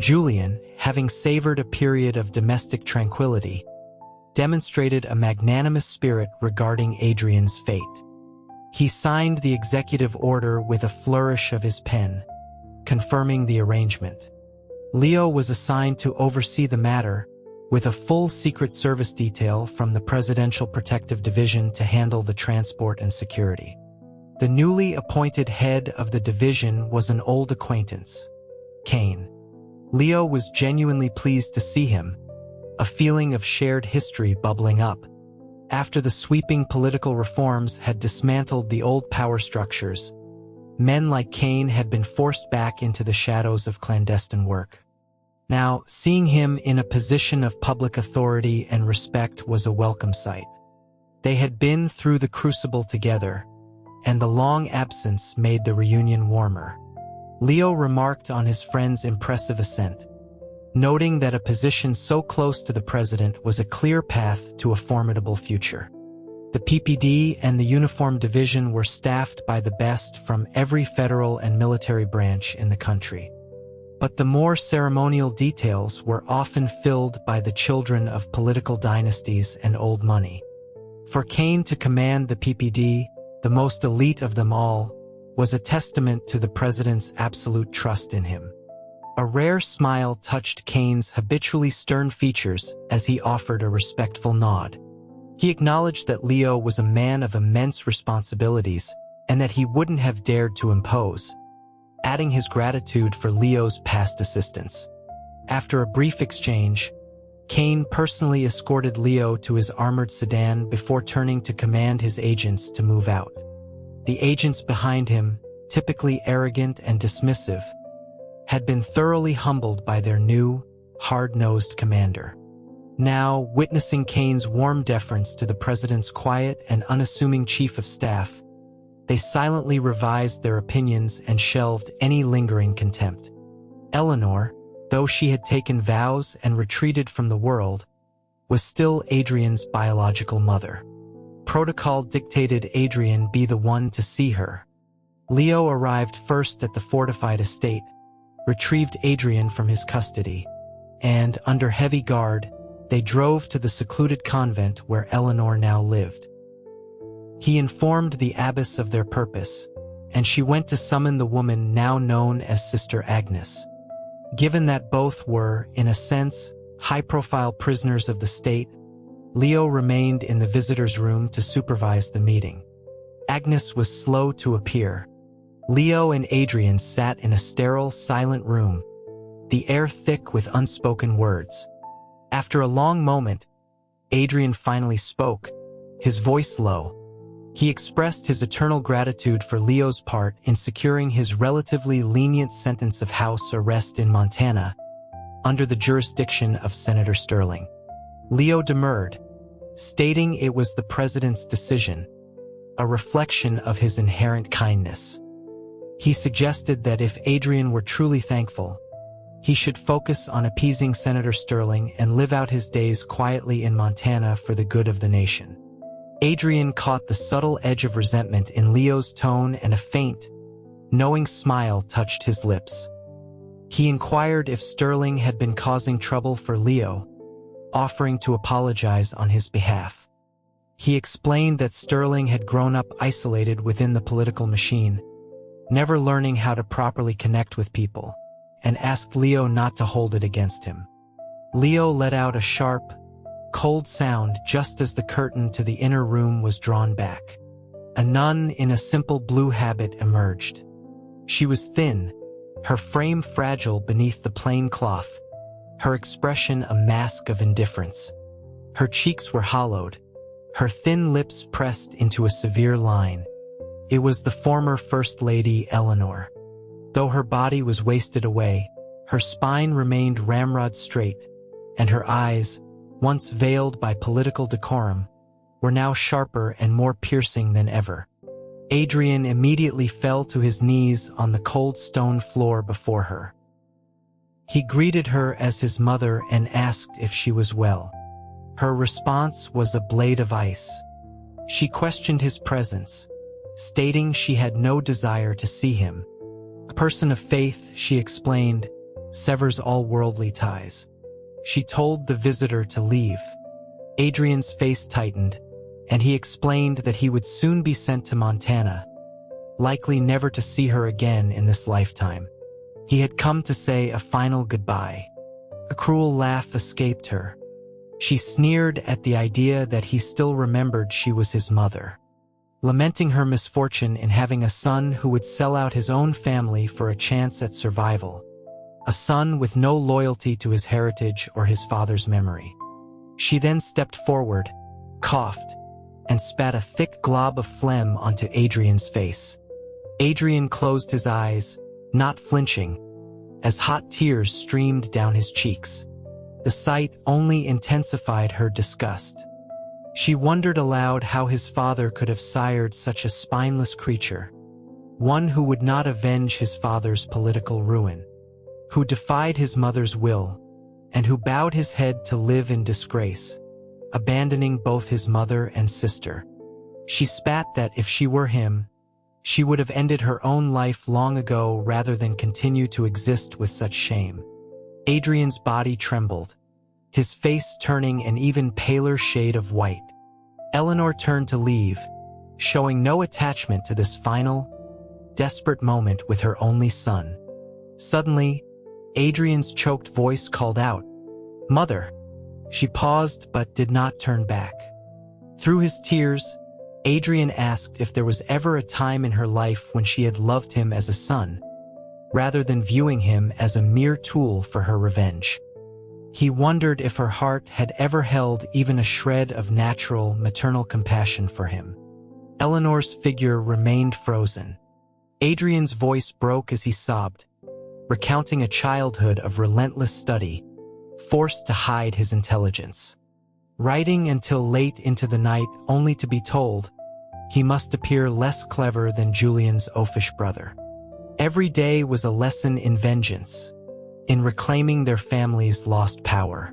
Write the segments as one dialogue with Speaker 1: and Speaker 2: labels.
Speaker 1: Julian, having savored a period of domestic tranquility, demonstrated a magnanimous spirit regarding Adrian's fate. He signed the executive order with a flourish of his pen, confirming the arrangement. Leo was assigned to oversee the matter, with a full Secret Service detail from the Presidential Protective Division to handle the transport and security. The newly appointed head of the division was an old acquaintance, Kane. Leo was genuinely pleased to see him, a feeling of shared history bubbling up. After the sweeping political reforms had dismantled the old power structures, men like Kane had been forced back into the shadows of clandestine work. Now, seeing him in a position of public authority and respect was a welcome sight. They had been through the crucible together, and the long absence made the reunion warmer. Leo remarked on his friend's impressive ascent, noting that a position so close to the president was a clear path to a formidable future. The PPD and the Uniform Division were staffed by the best from every federal and military branch in the country. But the more ceremonial details were often filled by the children of political dynasties and old money. For Kane to command the PPD, the most elite of them all, was a testament to the president's absolute trust in him. A rare smile touched Kane's habitually stern features as he offered a respectful nod. He acknowledged that Leo was a man of immense responsibilities and that he wouldn't have dared to impose, adding his gratitude for Leo's past assistance. After a brief exchange, Kane personally escorted Leo to his armored sedan before turning to command his agents to move out. The agents behind him, typically arrogant and dismissive, had been thoroughly humbled by their new, hard-nosed commander. Now, witnessing Kane's warm deference to the president's quiet and unassuming chief of staff, they silently revised their opinions and shelved any lingering contempt. Eleanor, though she had taken vows and retreated from the world, was still Adrian's biological mother. Protocol dictated Adrian be the one to see her. Leo arrived first at the fortified estate, retrieved Adrian from his custody, and, under heavy guard, they drove to the secluded convent where Eleanor now lived. He informed the abbess of their purpose, and she went to summon the woman now known as Sister Agnes. Given that both were, in a sense, high-profile prisoners of the state, Leo remained in the visitor's room to supervise the meeting. Agnes was slow to appear. Leo and Adrian sat in a sterile, silent room, the air thick with unspoken words. After a long moment, Adrian finally spoke, his voice low. He expressed his eternal gratitude for Leo's part in securing his relatively lenient sentence of house arrest in Montana, under the jurisdiction of Senator Sterling. Leo demurred, stating it was the president's decision, a reflection of his inherent kindness. He suggested that if Adrian were truly thankful, he should focus on appeasing Senator Sterling and live out his days quietly in Montana for the good of the nation. Adrian caught the subtle edge of resentment in Leo's tone, and a faint, knowing smile touched his lips. He inquired if Sterling had been causing trouble for Leo, offering to apologize on his behalf. He explained that Sterling had grown up isolated within the political machine, never learning how to properly connect with people, and asked Leo not to hold it against him. Leo let out a sharp, cold sound just as the curtain to the inner room was drawn back. A nun in a simple blue habit emerged. She was thin, her frame fragile beneath the plain cloth, her expression a mask of indifference. Her cheeks were hollowed, her thin lips pressed into a severe line. It was the former First Lady Eleanor. Though her body was wasted away, her spine remained ramrod straight, and her eyes, once veiled by political decorum, were now sharper and more piercing than ever. Adrian immediately fell to his knees on the cold stone floor before her. He greeted her as his mother and asked if she was well. Her response was a blade of ice. She questioned his presence, stating she had no desire to see him. A person of faith, she explained, severs all worldly ties. She told the visitor to leave. Adrian's face tightened, and he explained that he would soon be sent to Montana, likely never to see her again in this lifetime. He had come to say a final goodbye. A cruel laugh escaped her. She sneered at the idea that he still remembered she was his mother, lamenting her misfortune in having a son who would sell out his own family for a chance at survival, a son with no loyalty to his heritage or his father's memory. She then stepped forward, coughed, and spat a thick glob of phlegm onto Adrian's face. Adrian closed his eyes, not flinching, as hot tears streamed down his cheeks. The sight only intensified her disgust. She wondered aloud how his father could have sired such a spineless creature, one who would not avenge his father's political ruin, who defied his mother's will, and who bowed his head to live in disgrace, abandoning both his mother and sister. She spat that if she were him, she would have ended her own life long ago rather than continue to exist with such shame. Adrian's body trembled, his face turning an even paler shade of white. Eleanor turned to leave, showing no attachment to this final, desperate moment with her only son. Suddenly, Adrian's choked voice called out, "Mother!" She paused but did not turn back. Through his tears, Adrian asked if there was ever a time in her life when she had loved him as a son, rather than viewing him as a mere tool for her revenge. He wondered if her heart had ever held even a shred of natural, maternal compassion for him. Eleanor's figure remained frozen. Adrian's voice broke as he sobbed, recounting a childhood of relentless study, forced to hide his intelligence. Writing until late into the night only to be told he must appear less clever than Julian's oafish brother. Every day was a lesson in vengeance, in reclaiming their family's lost power.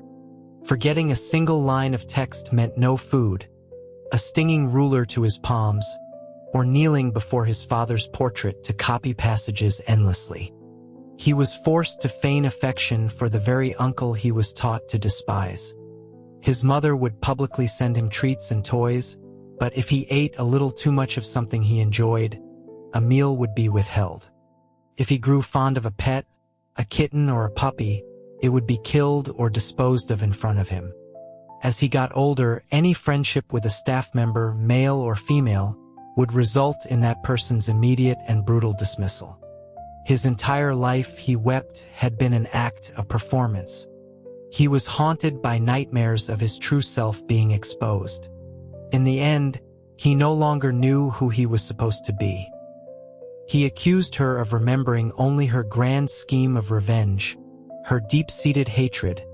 Speaker 1: Forgetting a single line of text meant no food, a stinging ruler to his palms, or kneeling before his father's portrait to copy passages endlessly. He was forced to feign affection for the very uncle he was taught to despise. His mother would publicly send him treats and toys, but if he ate a little too much of something he enjoyed, a meal would be withheld. If he grew fond of a pet, a kitten or a puppy, it would be killed or disposed of in front of him. As he got older, any friendship with a staff member, male or female, would result in that person's immediate and brutal dismissal. His entire life, he wept, had been an act, a performance. He was haunted by nightmares of his true self being exposed. In the end, he no longer knew who he was supposed to be. He accused her of remembering only her grand scheme of revenge, her deep-seated hatred,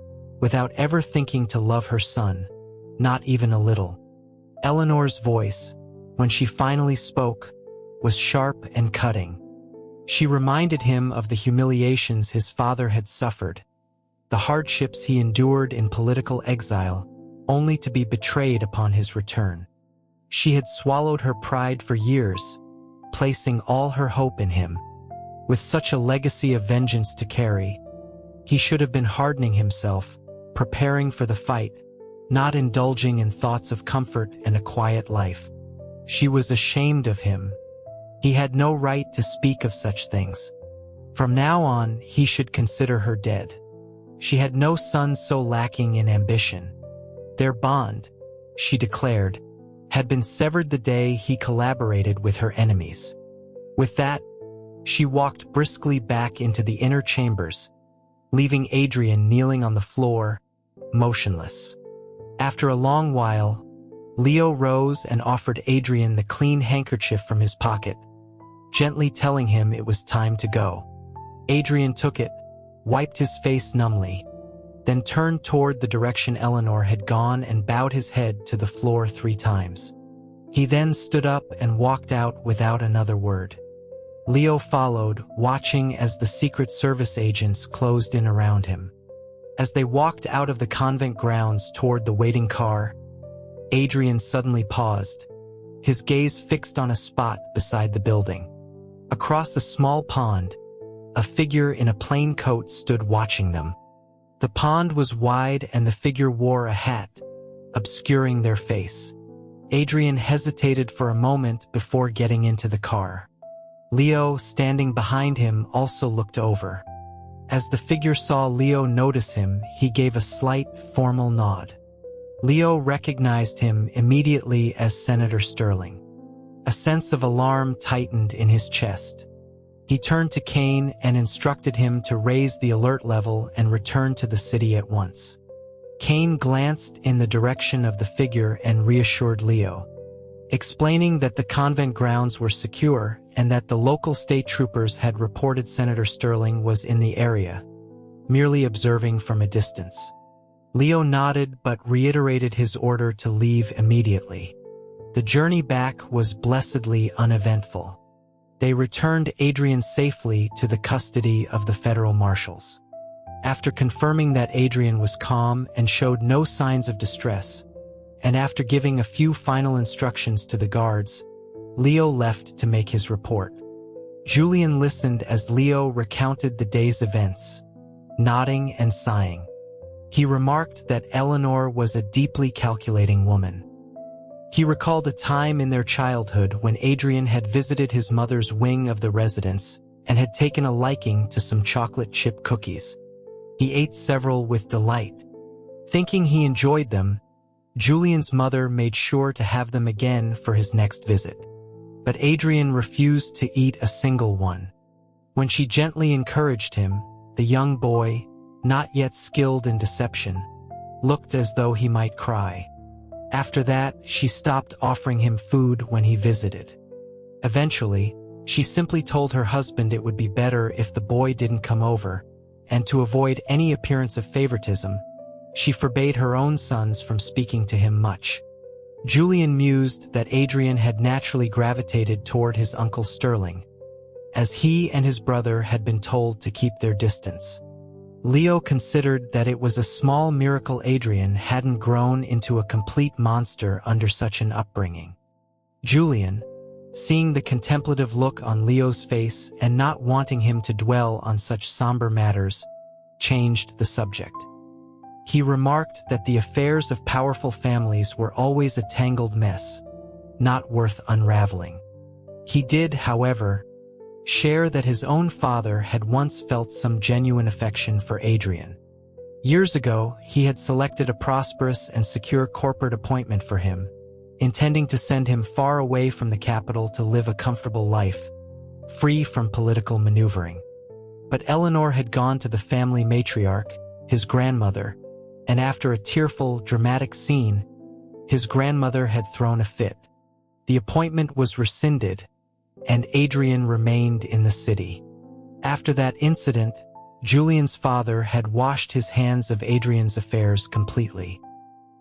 Speaker 1: without ever thinking to love her son, not even a little. Eleanor's voice, when she finally spoke, was sharp and cutting. She reminded him of the humiliations his father had suffered, the hardships he endured in political exile, only to be betrayed upon his return. She had swallowed her pride for years, placing all her hope in him. With such a legacy of vengeance to carry, he should have been hardening himself, preparing for the fight, not indulging in thoughts of comfort and a quiet life. She was ashamed of him. He had no right to speak of such things. From now on, he should consider her dead. She had no son so lacking in ambition. Their bond, she declared, had been severed the day he collaborated with her enemies. With that, she walked briskly back into the inner chambers, leaving Adrian kneeling on the floor, motionless. After a long while, Leo rose and offered Adrian the clean handkerchief from his pocket, gently telling him it was time to go. Adrian took it, wiped his face numbly, then turned toward the direction Eleanor had gone and bowed his head to the floor 3 times. He then stood up and walked out without another word. Leo followed, watching as the Secret Service agents closed in around him. As they walked out of the convent grounds toward the waiting car, Adrian suddenly paused, his gaze fixed on a spot beside the building. Across a small pond, a figure in a plain coat stood watching them. The pond was wide and the figure wore a hat, obscuring their face. Adrian hesitated for a moment before getting into the car. Leo, standing behind him, also looked over. As the figure saw Leo notice him, he gave a slight, formal nod. Leo recognized him immediately as Senator Sterling. A sense of alarm tightened in his chest. He turned to Kane and instructed him to raise the alert level and return to the city at once. Kane glanced in the direction of the figure and reassured Leo, explaining that the convent grounds were secure and that the local state troopers had reported Senator Sterling was in the area, merely observing from a distance. Leo nodded but reiterated his order to leave immediately. The journey back was blessedly uneventful. They returned Adrian safely to the custody of the federal marshals. After confirming that Adrian was calm and showed no signs of distress, and after giving a few final instructions to the guards, Leo left to make his report. Julian listened as Leo recounted the day's events, nodding and sighing. He remarked that Eleanor was a deeply calculating woman. He recalled a time in their childhood when Adrian had visited his mother's wing of the residence and had taken a liking to some chocolate chip cookies. He ate several with delight. Thinking he enjoyed them, Julian's mother made sure to have them again for his next visit. But Adrian refused to eat a single one. When she gently encouraged him, the young boy, not yet skilled in deception, looked as though he might cry. After that, she stopped offering him food when he visited. Eventually, she simply told her husband it would be better if the boy didn't come over, and to avoid any appearance of favoritism, she forbade her own sons from speaking to him much. Julian mused that Adrian had naturally gravitated toward his uncle Sterling, as he and his brother had been told to keep their distance. Leo considered that it was a small miracle Adrian hadn't grown into a complete monster under such an upbringing. Julian, seeing the contemplative look on Leo's face and not wanting him to dwell on such somber matters, changed the subject. He remarked that the affairs of powerful families were always a tangled mess, not worth unraveling. He did, however, share that his own father had once felt some genuine affection for Adrian. Years ago, he had selected a prosperous and secure corporate appointment for him, intending to send him far away from the capital to live a comfortable life, free from political maneuvering. But Eleanor had gone to the family matriarch, his grandmother, and after a tearful, dramatic scene, his grandmother had thrown a fit. The appointment was rescinded, and Adrian remained in the city. After that incident, Julian's father had washed his hands of Adrian's affairs completely.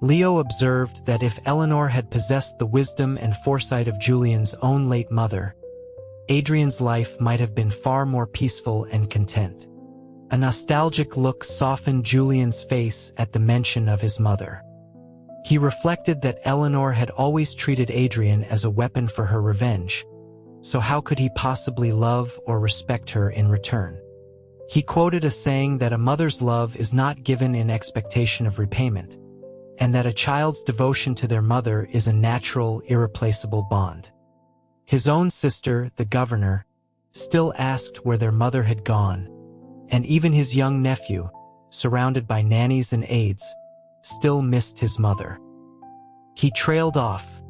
Speaker 1: Leo observed that if Eleanor had possessed the wisdom and foresight of Julian's own late mother, Adrian's life might have been far more peaceful and content. A nostalgic look softened Julian's face at the mention of his mother. He reflected that Eleanor had always treated Adrian as a weapon for her revenge, so how could he possibly love or respect her in return? He quoted a saying that a mother's love is not given in expectation of repayment, and that a child's devotion to their mother is a natural, irreplaceable bond. His own sister, the governor, still asked where their mother had gone, and even his young nephew, surrounded by nannies and aides, still missed his mother. He trailed off,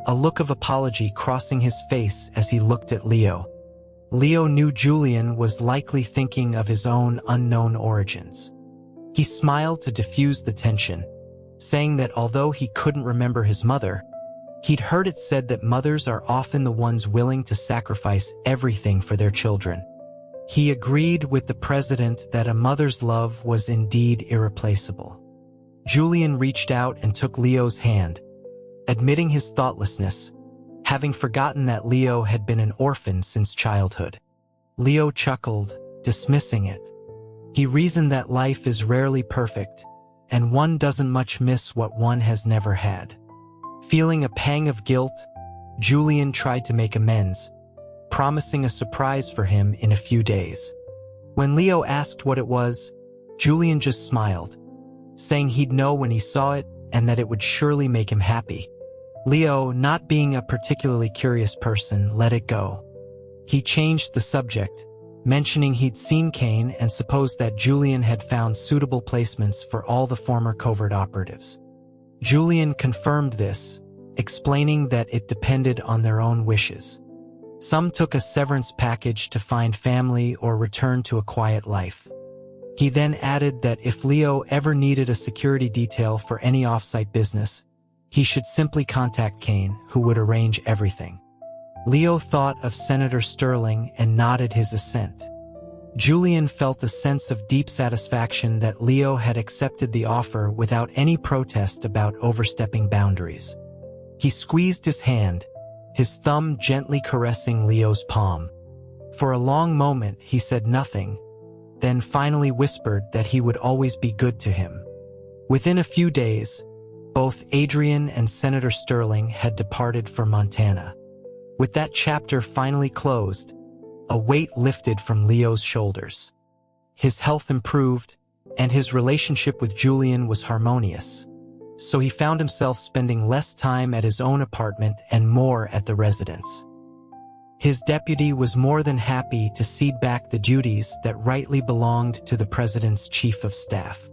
Speaker 1: a look of apology crossing his face as he looked at Leo. Leo knew Julian was likely thinking of his own unknown origins. He smiled to diffuse the tension, saying that although he couldn't remember his mother, he'd heard it said that mothers are often the ones willing to sacrifice everything for their children. He agreed with the president that a mother's love was indeed irreplaceable. Julian reached out and took Leo's hand, admitting his thoughtlessness, having forgotten that Leo had been an orphan since childhood. Leo chuckled, dismissing it. He reasoned that life is rarely perfect, and one doesn't much miss what one has never had. Feeling a pang of guilt, Julian tried to make amends, promising a surprise for him in a few days. When Leo asked what it was, Julian just smiled, saying he'd know when he saw it and that it would surely make him happy. Leo, not being a particularly curious person, let it go. He changed the subject, mentioning he'd seen Kane and supposed that Julian had found suitable placements for all the former covert operatives. Julian confirmed this, explaining that it depended on their own wishes. Some took a severance package to find family or return to a quiet life. He then added that if Leo ever needed a security detail for any off-site business, he should simply contact Kane, who would arrange everything. Leo thought of Senator Sterling and nodded his assent. Julian felt a sense of deep satisfaction that Leo had accepted the offer without any protest about overstepping boundaries. He squeezed his hand, his thumb gently caressing Leo's palm. For a long moment he said nothing, then finally whispered that he would always be good to him. Within a few days, both Adrian and Senator Sterling had departed for Montana. With that chapter finally closed, a weight lifted from Leo's shoulders. His health improved, and his relationship with Julian was harmonious. So he found himself spending less time at his own apartment and more at the residence. His deputy was more than happy to cede back the duties that rightly belonged to the president's chief of staff.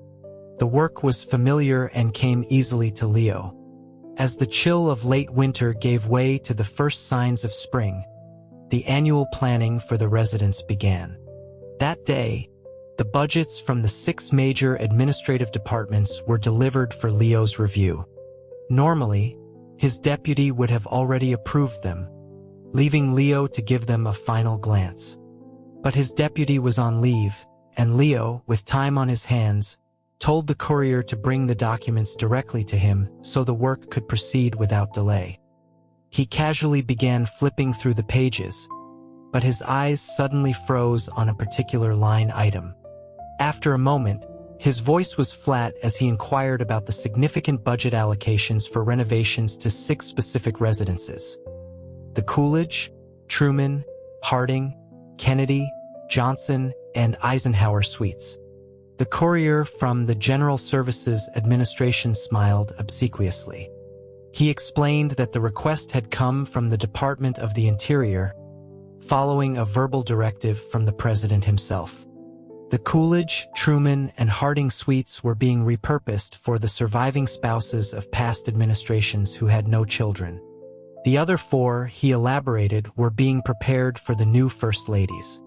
Speaker 1: The work was familiar and came easily to Leo. As the chill of late winter gave way to the first signs of spring, the annual planning for the residence began. That day, the budgets from the 6 major administrative departments were delivered for Leo's review. Normally, his deputy would have already approved them, leaving Leo to give them a final glance. But his deputy was on leave, and Leo, with time on his hands, told the courier to bring the documents directly to him so the work could proceed without delay. He casually began flipping through the pages, but his eyes suddenly froze on a particular line item. After a moment, his voice was flat as he inquired about the significant budget allocations for renovations to 6 specific residences: the Coolidge, Truman, Harding, Kennedy, Johnson, and Eisenhower suites. The courier from the General Services Administration smiled obsequiously. He explained that the request had come from the Department of the Interior, following a verbal directive from the president himself. The Coolidge, Truman, and Harding suites were being repurposed for the surviving spouses of past administrations who had no children. The other 4, he elaborated, were being prepared for the new first ladies.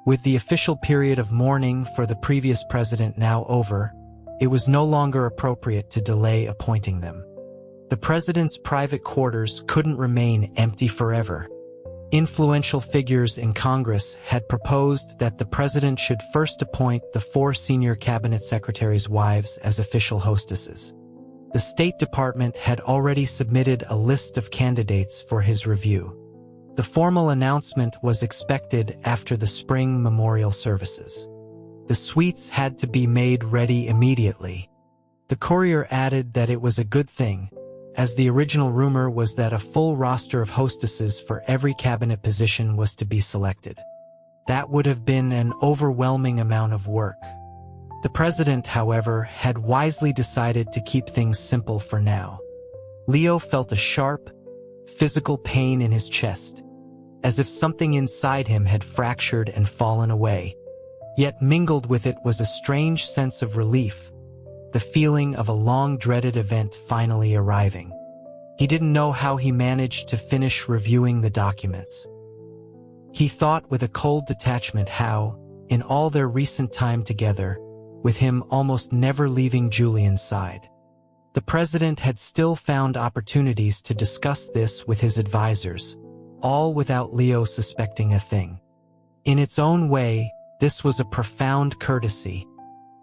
Speaker 1: With the official period of mourning for the previous president now over, it was no longer appropriate to delay appointing them. The president's private quarters couldn't remain empty forever. Influential figures in Congress had proposed that the president should first appoint the 4 senior cabinet secretaries' wives as official hostesses. The State Department had already submitted a list of candidates for his review. The formal announcement was expected after the spring memorial services. The suites had to be made ready immediately. The courier added that it was a good thing, as the original rumor was that a full roster of hostesses for every cabinet position was to be selected. That would have been an overwhelming amount of work. The president, however, had wisely decided to keep things simple for now. Leo felt a sharp, physical pain in his chest, as if something inside him had fractured and fallen away. Yet mingled with it was a strange sense of relief, the feeling of a long-dreaded event finally arriving. He didn't know how he managed to finish reviewing the documents. He thought with a cold detachment how, in all their recent time together, with him almost never leaving Julian's side, the president had still found opportunities to discuss this with his advisors, all without Leo suspecting a thing. In its own way, this was a profound courtesy,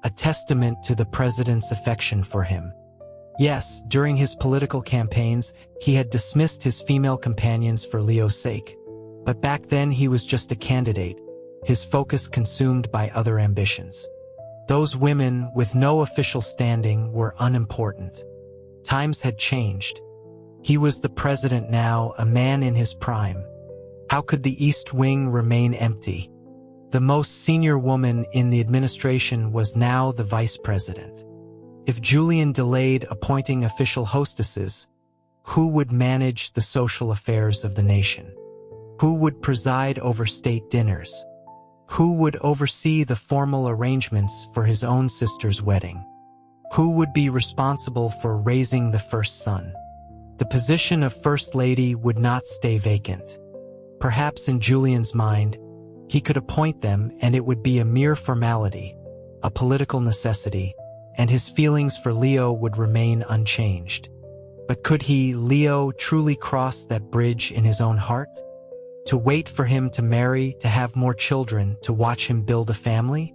Speaker 1: a testament to the president's affection for him. Yes, during his political campaigns, he had dismissed his female companions for Leo's sake. But back then he was just a candidate, his focus consumed by other ambitions. Those women with no official standing were unimportant. Times had changed. He was the president now, a man in his prime. How could the East Wing remain empty? The most senior woman in the administration was now the vice president. If Julian delayed appointing official hostesses, who would manage the social affairs of the nation? Who would preside over state dinners? Who would oversee the formal arrangements for his own sister's wedding? Who would be responsible for raising the first son? The position of First Lady would not stay vacant. Perhaps in Julian's mind, he could appoint them and it would be a mere formality, a political necessity, and his feelings for Leo would remain unchanged. But could he, Leo, truly cross that bridge in his own heart? To wait for him to marry, to have more children, to watch him build a family?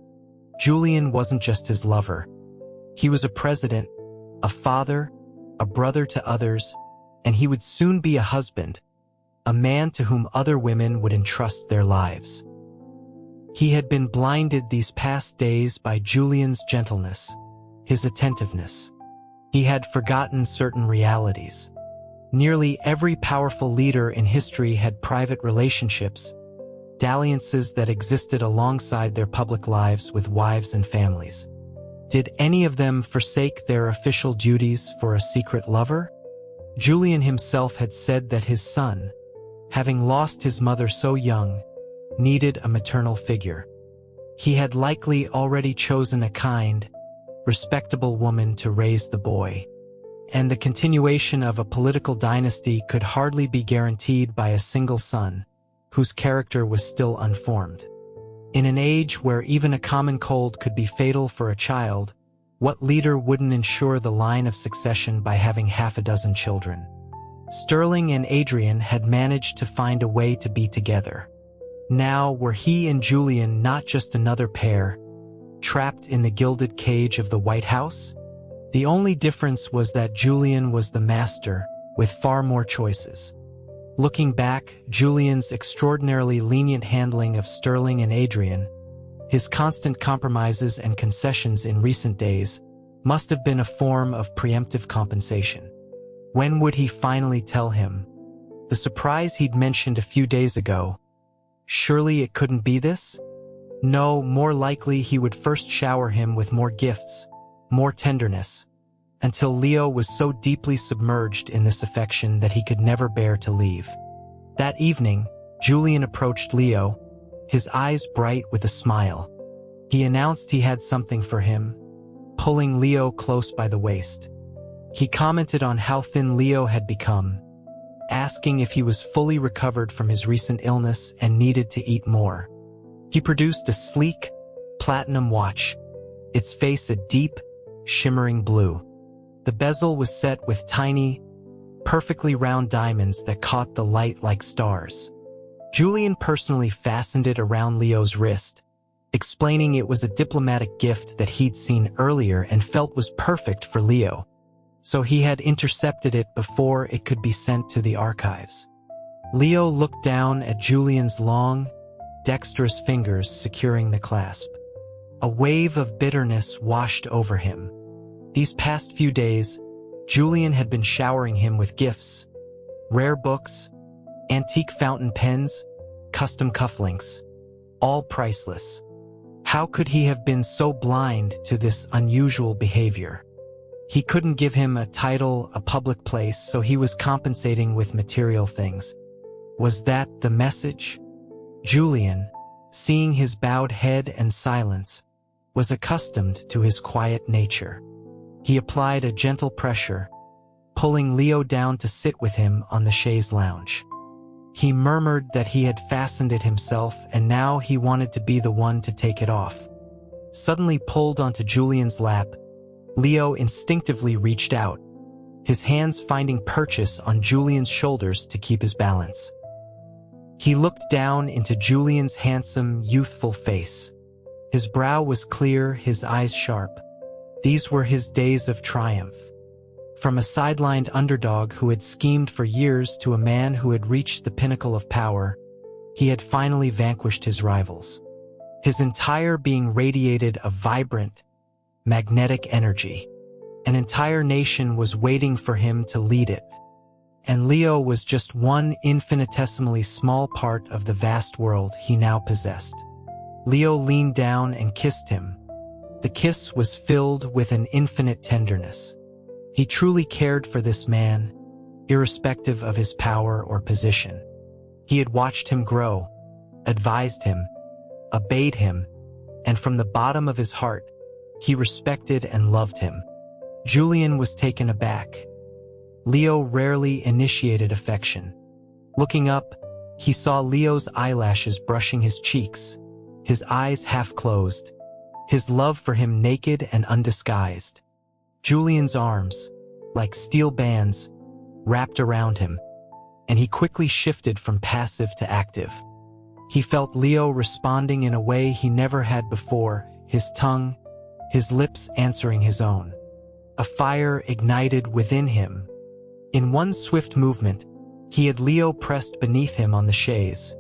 Speaker 1: Julian wasn't just his lover. He was a president, a father, a brother to others, and he would soon be a husband, a man to whom other women would entrust their lives. He had been blinded these past days by Julian's gentleness, his attentiveness. He had forgotten certain realities. Nearly every powerful leader in history had private relationships, dalliances that existed alongside their public lives with wives and families. Did any of them forsake their official duties for a secret lover? Julian himself had said that his son, having lost his mother so young, needed a maternal figure. He had likely already chosen a kind, respectable woman to raise the boy, and the continuation of a political dynasty could hardly be guaranteed by a single son, whose character was still unformed. In an age where even a common cold could be fatal for a child, what leader wouldn't ensure the line of succession by having half a dozen children? Sterling and Adrian had managed to find a way to be together. Now were he and Julian not just another pair, trapped in the gilded cage of the White House? The only difference was that Julian was the master, with far more choices. Looking back, Julian's extraordinarily lenient handling of Sterling and Adrian, his constant compromises and concessions in recent days, must have been a form of preemptive compensation. When would he finally tell him? The surprise he'd mentioned a few days ago. Surely it couldn't be this? No, more likely he would first shower him with more gifts, more tenderness, until Leo was so deeply submerged in this affection that he could never bear to leave. That evening, Julian approached Leo, his eyes bright with a smile. He announced he had something for him, pulling Leo close by the waist. He commented on how thin Leo had become, asking if he was fully recovered from his recent illness and needed to eat more. He produced a sleek, platinum watch, its face a deep, shimmering blue. The bezel was set with tiny, perfectly round diamonds that caught the light like stars. Julian personally fastened it around Leo's wrist, explaining it was a diplomatic gift that he'd seen earlier and felt was perfect for Leo, so he had intercepted it before it could be sent to the archives. Leo looked down at Julian's long, dexterous fingers securing the clasp. A wave of bitterness washed over him. These past few days, Julian had been showering him with gifts, rare books, antique fountain pens, custom cufflinks, all priceless. How could he have been so blind to this unusual behavior? He couldn't give him a title, a public place, so he was compensating with material things. Was that the message? Julian, seeing his bowed head and silence, was accustomed to his quiet nature. He applied a gentle pressure, pulling Leo down to sit with him on the chaise lounge. He murmured that he had fastened it himself and now he wanted to be the one to take it off. Suddenly pulled onto Julian's lap, Leo instinctively reached out, his hands finding purchase on Julian's shoulders to keep his balance. He looked down into Julian's handsome, youthful face. His brow was clear, his eyes sharp. These were his days of triumph. From a sidelined underdog who had schemed for years to a man who had reached the pinnacle of power, he had finally vanquished his rivals. His entire being radiated a vibrant, magnetic energy. An entire nation was waiting for him to lead it. And Leo was just one infinitesimally small part of the vast world he now possessed. Leo leaned down and kissed him. The kiss was filled with an infinite tenderness. He truly cared for this man, irrespective of his power or position. He had watched him grow, advised him, obeyed him, and from the bottom of his heart, he respected and loved him. Julian was taken aback. Leo rarely initiated affection. Looking up, he saw Leo's eyelashes brushing his cheeks, his eyes half closed, his love for him naked and undisguised. Julian's arms, like steel bands, wrapped around him, and he quickly shifted from passive to active. He felt Leo responding in a way he never had before, his tongue, his lips answering his own. A fire ignited within him. In one swift movement, he had Leo pressed beneath him on the chaise,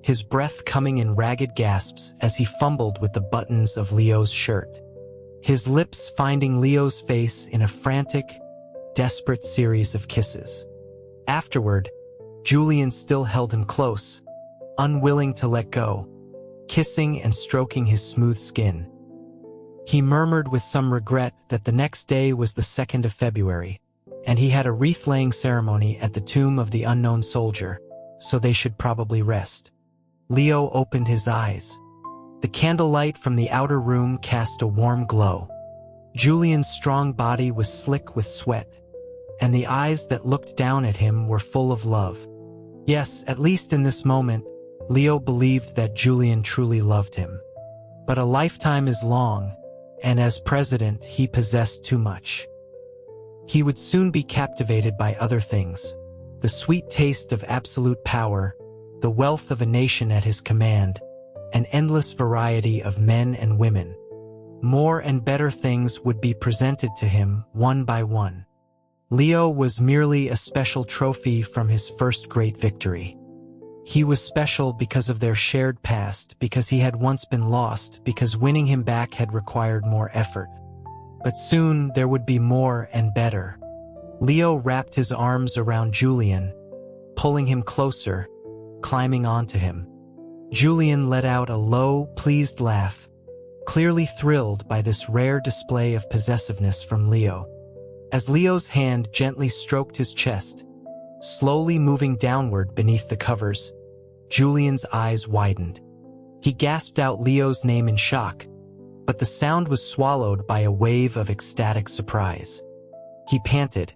Speaker 1: his breath coming in ragged gasps as he fumbled with the buttons of Leo's shirt, his lips finding Leo's face in a frantic, desperate series of kisses. Afterward, Julian still held him close, unwilling to let go, kissing and stroking his smooth skin. He murmured with some regret that the next day was the 2nd of February, and he had a wreath-laying ceremony at the tomb of the unknown soldier, so they should probably rest. Leo opened his eyes. The candlelight from the outer room cast a warm glow. Julian's strong body was slick with sweat, and the eyes that looked down at him were full of love. Yes, at least in this moment, Leo believed that Julian truly loved him. But a lifetime is long, and as president, he possessed too much. He would soon be captivated by other things: the sweet taste of absolute power, the wealth of a nation at his command, an endless variety of men and women. More and better things would be presented to him one by one. Leo was merely a special trophy from his first great victory. He was special because of their shared past, because he had once been lost, because winning him back had required more effort. But soon there would be more and better. Leo wrapped his arms around Julian, pulling him closer, climbing onto him. Julian let out a low, pleased laugh, clearly thrilled by this rare display of possessiveness from Leo. As Leo's hand gently stroked his chest, slowly moving downward beneath the covers, Julian's eyes widened. He gasped out Leo's name in shock, but the sound was swallowed by a wave of ecstatic surprise. He panted,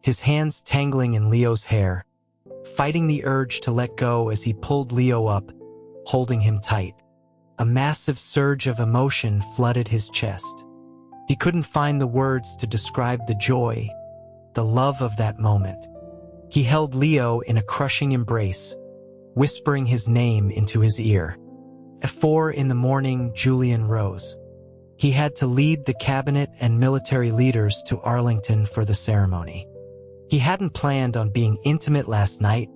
Speaker 1: his hands tangling in Leo's hair, fighting the urge to let go as he pulled Leo up, holding him tight. A massive surge of emotion flooded his chest. He couldn't find the words to describe the joy, the love of that moment. He held Leo in a crushing embrace, whispering his name into his ear. At 4 a.m, Julian rose. He had to lead the cabinet and military leaders to Arlington for the ceremony. He hadn't planned on being intimate last night,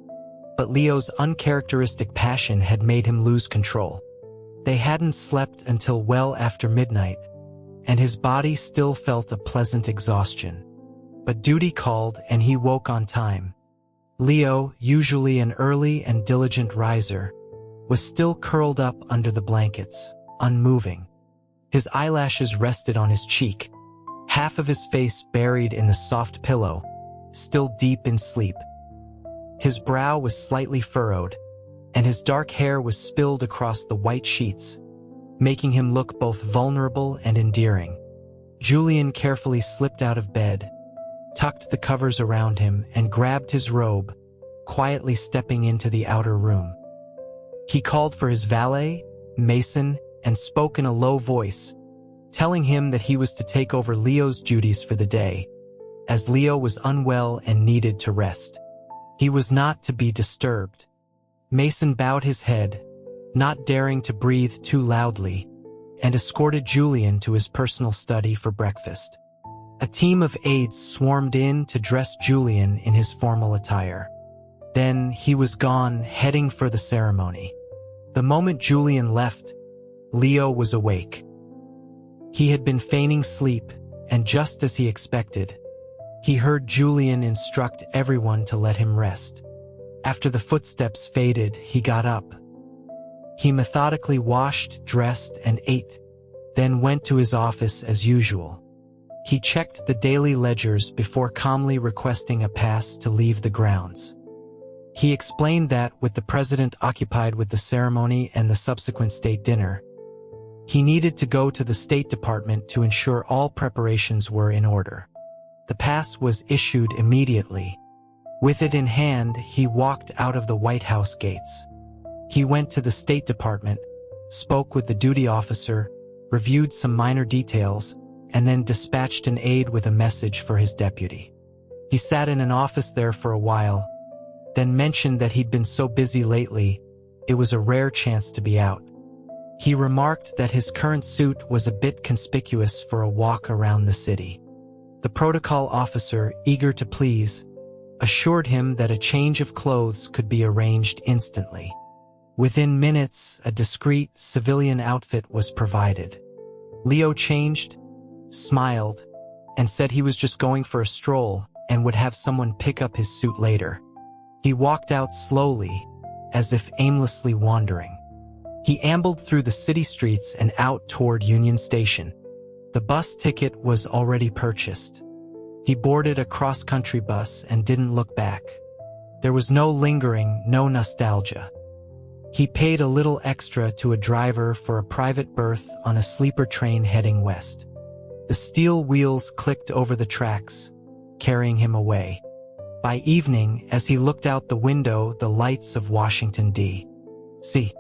Speaker 1: but Leo's uncharacteristic passion had made him lose control. They hadn't slept until well after midnight, and his body still felt a pleasant exhaustion. But duty called, and he woke on time. Leo, usually an early and diligent riser, was still curled up under the blankets, unmoving. His eyelashes rested on his cheek, half of his face buried in the soft pillow, still deep in sleep. His brow was slightly furrowed, and his dark hair was spilled across the white sheets, making him look both vulnerable and endearing. Julian carefully slipped out of bed, tucked the covers around him, and grabbed his robe, quietly stepping into the outer room. He called for his valet, Mason, and spoke in a low voice, telling him that he was to take over Leo's duties for the day, as Leo was unwell and needed to rest. He was not to be disturbed. Mason bowed his head, not daring to breathe too loudly, and escorted Julian to his personal study for breakfast. A team of aides swarmed in to dress Julian in his formal attire. Then he was gone, heading for the ceremony. The moment Julian left, Leo was awake. He had been feigning sleep, and just as he expected, he heard Julian instruct everyone to let him rest. After the footsteps faded, he got up. He methodically washed, dressed, and ate, then went to his office as usual. He checked the daily ledgers before calmly requesting a pass to leave the grounds. He explained that, with the president occupied with the ceremony and the subsequent state dinner, he needed to go to the State Department to ensure all preparations were in order. The pass was issued immediately. With it in hand, he walked out of the White House gates. He went to the State Department, spoke with the duty officer, reviewed some minor details, and then dispatched an aide with a message for his deputy. He sat in an office there for a while, then mentioned that he'd been so busy lately, it was a rare chance to be out. He remarked that his current suit was a bit conspicuous for a walk around the city. The protocol officer, eager to please, assured him that a change of clothes could be arranged instantly. Within minutes, a discreet civilian outfit was provided. Leo changed, smiled, and said he was just going for a stroll and would have someone pick up his suit later. He walked out slowly, as if aimlessly wandering. He ambled through the city streets and out toward Union Station. The bus ticket was already purchased. He boarded a cross-country bus and didn't look back. There was no lingering, no nostalgia. He paid a little extra to a driver for a private berth on a sleeper train heading west. The steel wheels clicked over the tracks, carrying him away. By evening, as he looked out the window, the lights of Washington, D.C.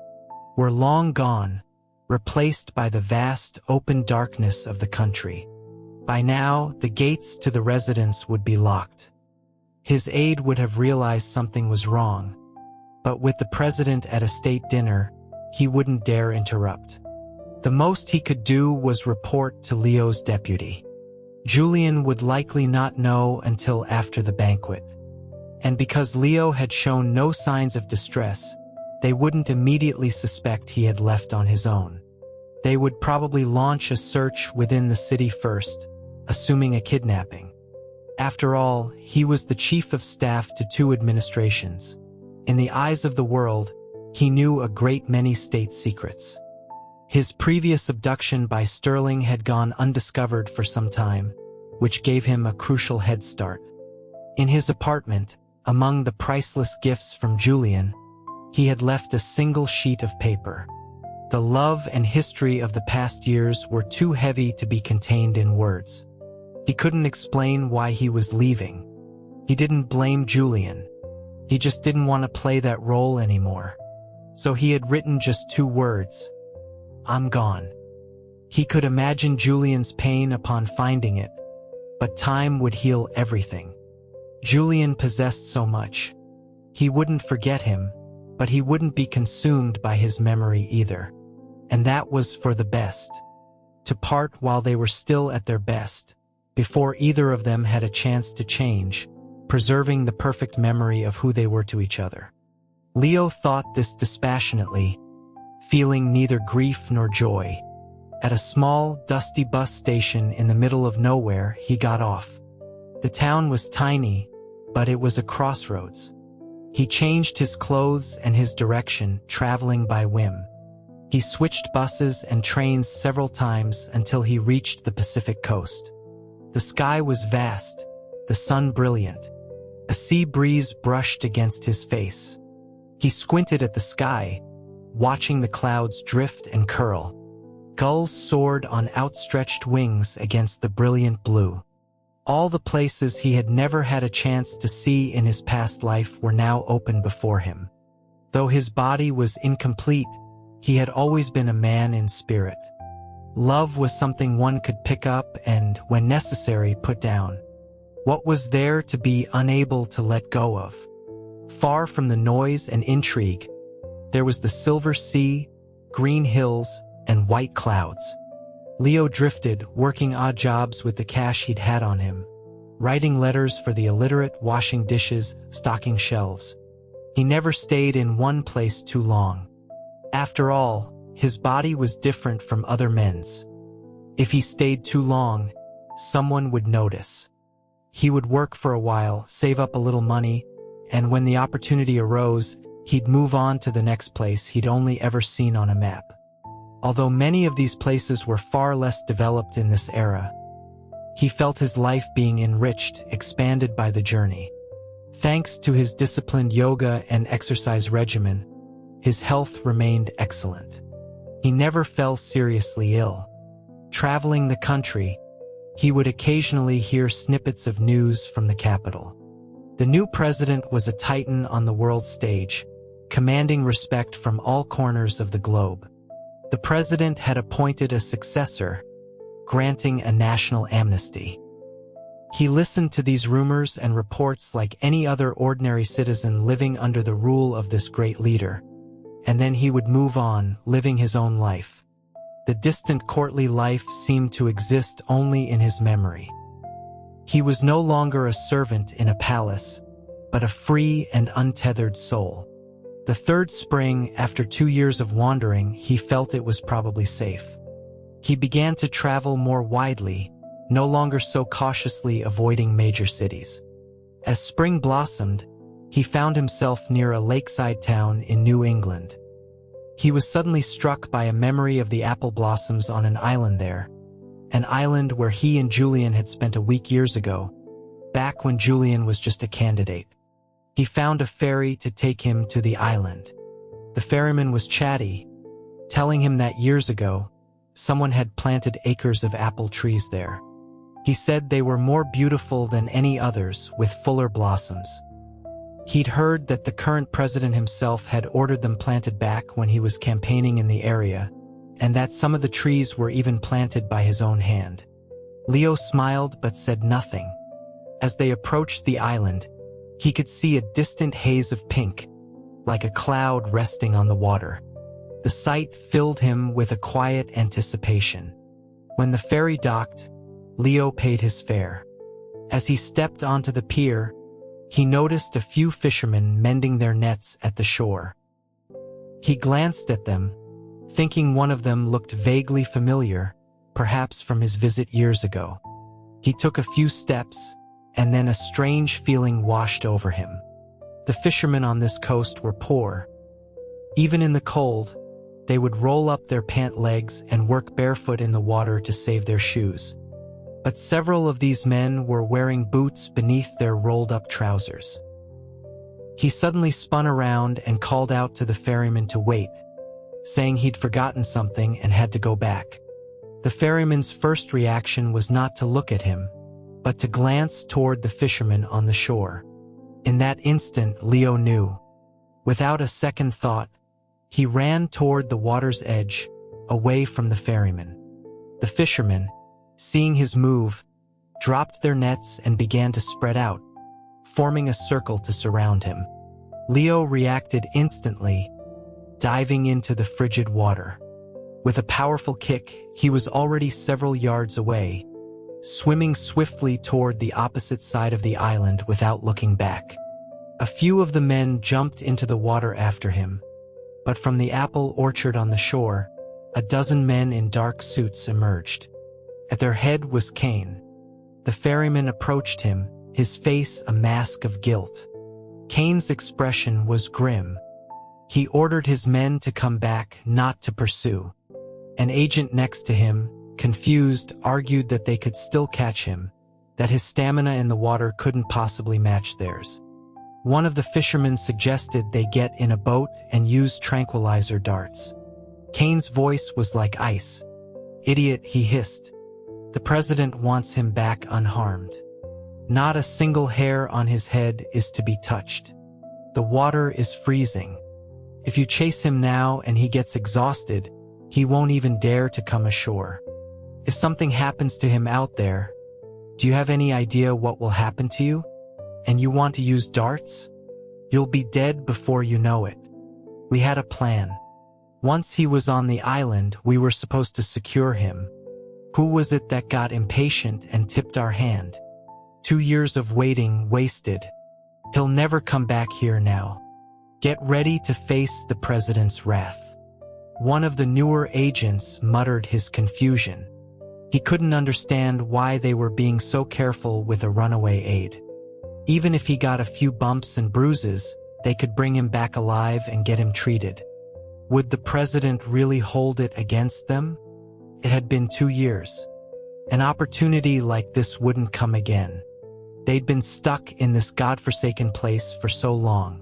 Speaker 1: were long gone, replaced by the vast, open darkness of the country. By now, the gates to the residence would be locked. His aide would have realized something was wrong, but with the president at a state dinner, he wouldn't dare interrupt. The most he could do was report to Leo's deputy. Julian would likely not know until after the banquet. And because Leo had shown no signs of distress, they wouldn't immediately suspect he had left on his own. They would probably launch a search within the city first, assuming a kidnapping. After all, he was the chief of staff to two administrations. In the eyes of the world, he knew a great many state secrets. His previous abduction by Sterling had gone undiscovered for some time, which gave him a crucial head start. In his apartment, among the priceless gifts from Julian, he had left a single sheet of paper. The love and history of the past years were too heavy to be contained in words. He couldn't explain why he was leaving. He didn't blame Julian. He just didn't want to play that role anymore. So he had written just 2 words: "I'm gone." He could imagine Julian's pain upon finding it, but time would heal everything. Julian possessed so much. He wouldn't forget him, but he wouldn't be consumed by his memory either. And that was for the best. To part while they were still at their best, before either of them had a chance to change, preserving the perfect memory of who they were to each other. Leo thought this dispassionately, feeling neither grief nor joy. At a small, dusty bus station in the middle of nowhere, he got off. The town was tiny, but it was a crossroads. He changed his clothes and his direction, traveling by whim. He switched buses and trains several times until he reached the Pacific coast. The sky was vast, the sun brilliant. A sea breeze brushed against his face. He squinted at the sky, watching the clouds drift and curl. Gulls soared on outstretched wings against the brilliant blue. All the places he had never had a chance to see in his past life were now open before him. Though his body was incomplete, he had always been a man in spirit. Love was something one could pick up and, when necessary, put down. What was there to be unable to let go of? Far from the noise and intrigue, there was the silver sea, green hills, and white clouds. Leo drifted, working odd jobs with the cash he'd had on him, writing letters for the illiterate, washing dishes, stocking shelves. He never stayed in one place too long. After all, his body was different from other men's. If he stayed too long, someone would notice. He would work for a while, save up a little money, and when the opportunity arose, he'd move on to the next place he'd only ever seen on a map. Although many of these places were far less developed in this era, he felt his life being enriched, expanded by the journey. Thanks to his disciplined yoga and exercise regimen, his health remained excellent. He never fell seriously ill. Traveling the country, he would occasionally hear snippets of news from the capital. The new president was a titan on the world stage, commanding respect from all corners of the globe. The president had appointed a successor, granting a national amnesty. He listened to these rumors and reports like any other ordinary citizen living under the rule of this great leader, and then he would move on, living his own life. The distant courtly life seemed to exist only in his memory. He was no longer a servant in a palace, but a free and untethered soul. The third spring, after 2 years of wandering, he felt it was probably safe. He began to travel more widely, no longer so cautiously avoiding major cities. As spring blossomed, he found himself near a lakeside town in New England. He was suddenly struck by a memory of the apple blossoms on an island there, an island where he and Julian had spent a week years ago, back when Julian was just a candidate. He found a ferry to take him to the island. The ferryman was chatty, telling him that years ago, someone had planted acres of apple trees there. He said they were more beautiful than any others, with fuller blossoms. He'd heard that the current president himself had ordered them planted back when he was campaigning in the area, and that some of the trees were even planted by his own hand. Leo smiled but said nothing. As they approached the island, he could see a distant haze of pink, like a cloud resting on the water. The sight filled him with a quiet anticipation. When the ferry docked, Leo paid his fare. As he stepped onto the pier, he noticed a few fishermen mending their nets at the shore. He glanced at them, thinking one of them looked vaguely familiar, perhaps from his visit years ago. He took a few steps, and then a strange feeling washed over him. The fishermen on this coast were poor. Even in the cold, they would roll up their pant legs and work barefoot in the water to save their shoes. But several of these men were wearing boots beneath their rolled-up trousers. He suddenly spun around and called out to the ferryman to wait, saying he'd forgotten something and had to go back. The ferryman's first reaction was not to look at him, but to glance toward the fisherman on the shore. In that instant, Leo knew. Without a second thought, he ran toward the water's edge, away from the ferryman. The fishermen, seeing his move, dropped their nets and began to spread out, forming a circle to surround him. Leo reacted instantly, diving into the frigid water. With a powerful kick, he was already several yards away, swimming swiftly toward the opposite side of the island without looking back. A few of the men jumped into the water after him, but from the apple orchard on the shore, a dozen men in dark suits emerged. At their head was Cain. The ferryman approached him, his face a mask of guilt. Cain's expression was grim. He ordered his men to come back, not to pursue. An agent next to him, confused, argued that they could still catch him, that his stamina in the water couldn't possibly match theirs. One of the fishermen suggested they get in a boat and use tranquilizer darts. Cain's voice was like ice. "Idiot," he hissed. "The president wants him back unharmed. Not a single hair on his head is to be touched. The water is freezing. If you chase him now and he gets exhausted, he won't even dare to come ashore. If something happens to him out there, do you have any idea what will happen to you? And you want to use darts? You'll be dead before you know it. We had a plan. Once he was on the island, we were supposed to secure him. Who was it that got impatient and tipped our hand? 2 years of waiting wasted. He'll never come back here now. Get ready to face the president's wrath." One of the newer agents muttered his confusion. He couldn't understand why they were being so careful with a runaway aide. Even if he got a few bumps and bruises, They could bring him back alive and get him treated. Would the president really hold it against them? It had been 2 years. An opportunity like this wouldn't come again. They'd been stuck in this godforsaken place for so long.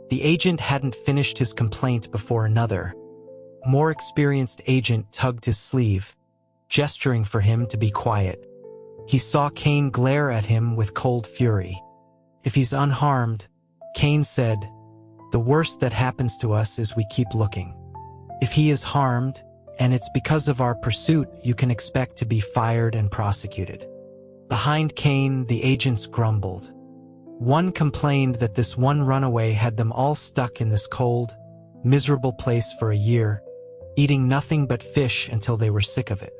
Speaker 1: The agent hadn't finished his complaint before another, more experienced agent tugged his sleeve, gesturing for him to be quiet. He saw Kane glare at him with cold fury. "If he's unharmed," Kane said, "the worst that happens to us is we keep looking. If he is harmed, and it's because of our pursuit, you can expect to be fired and prosecuted." Behind Kane, the agents grumbled. One complained that this one runaway had them all stuck in this cold, miserable place for a year, eating nothing but fish until they were sick of it.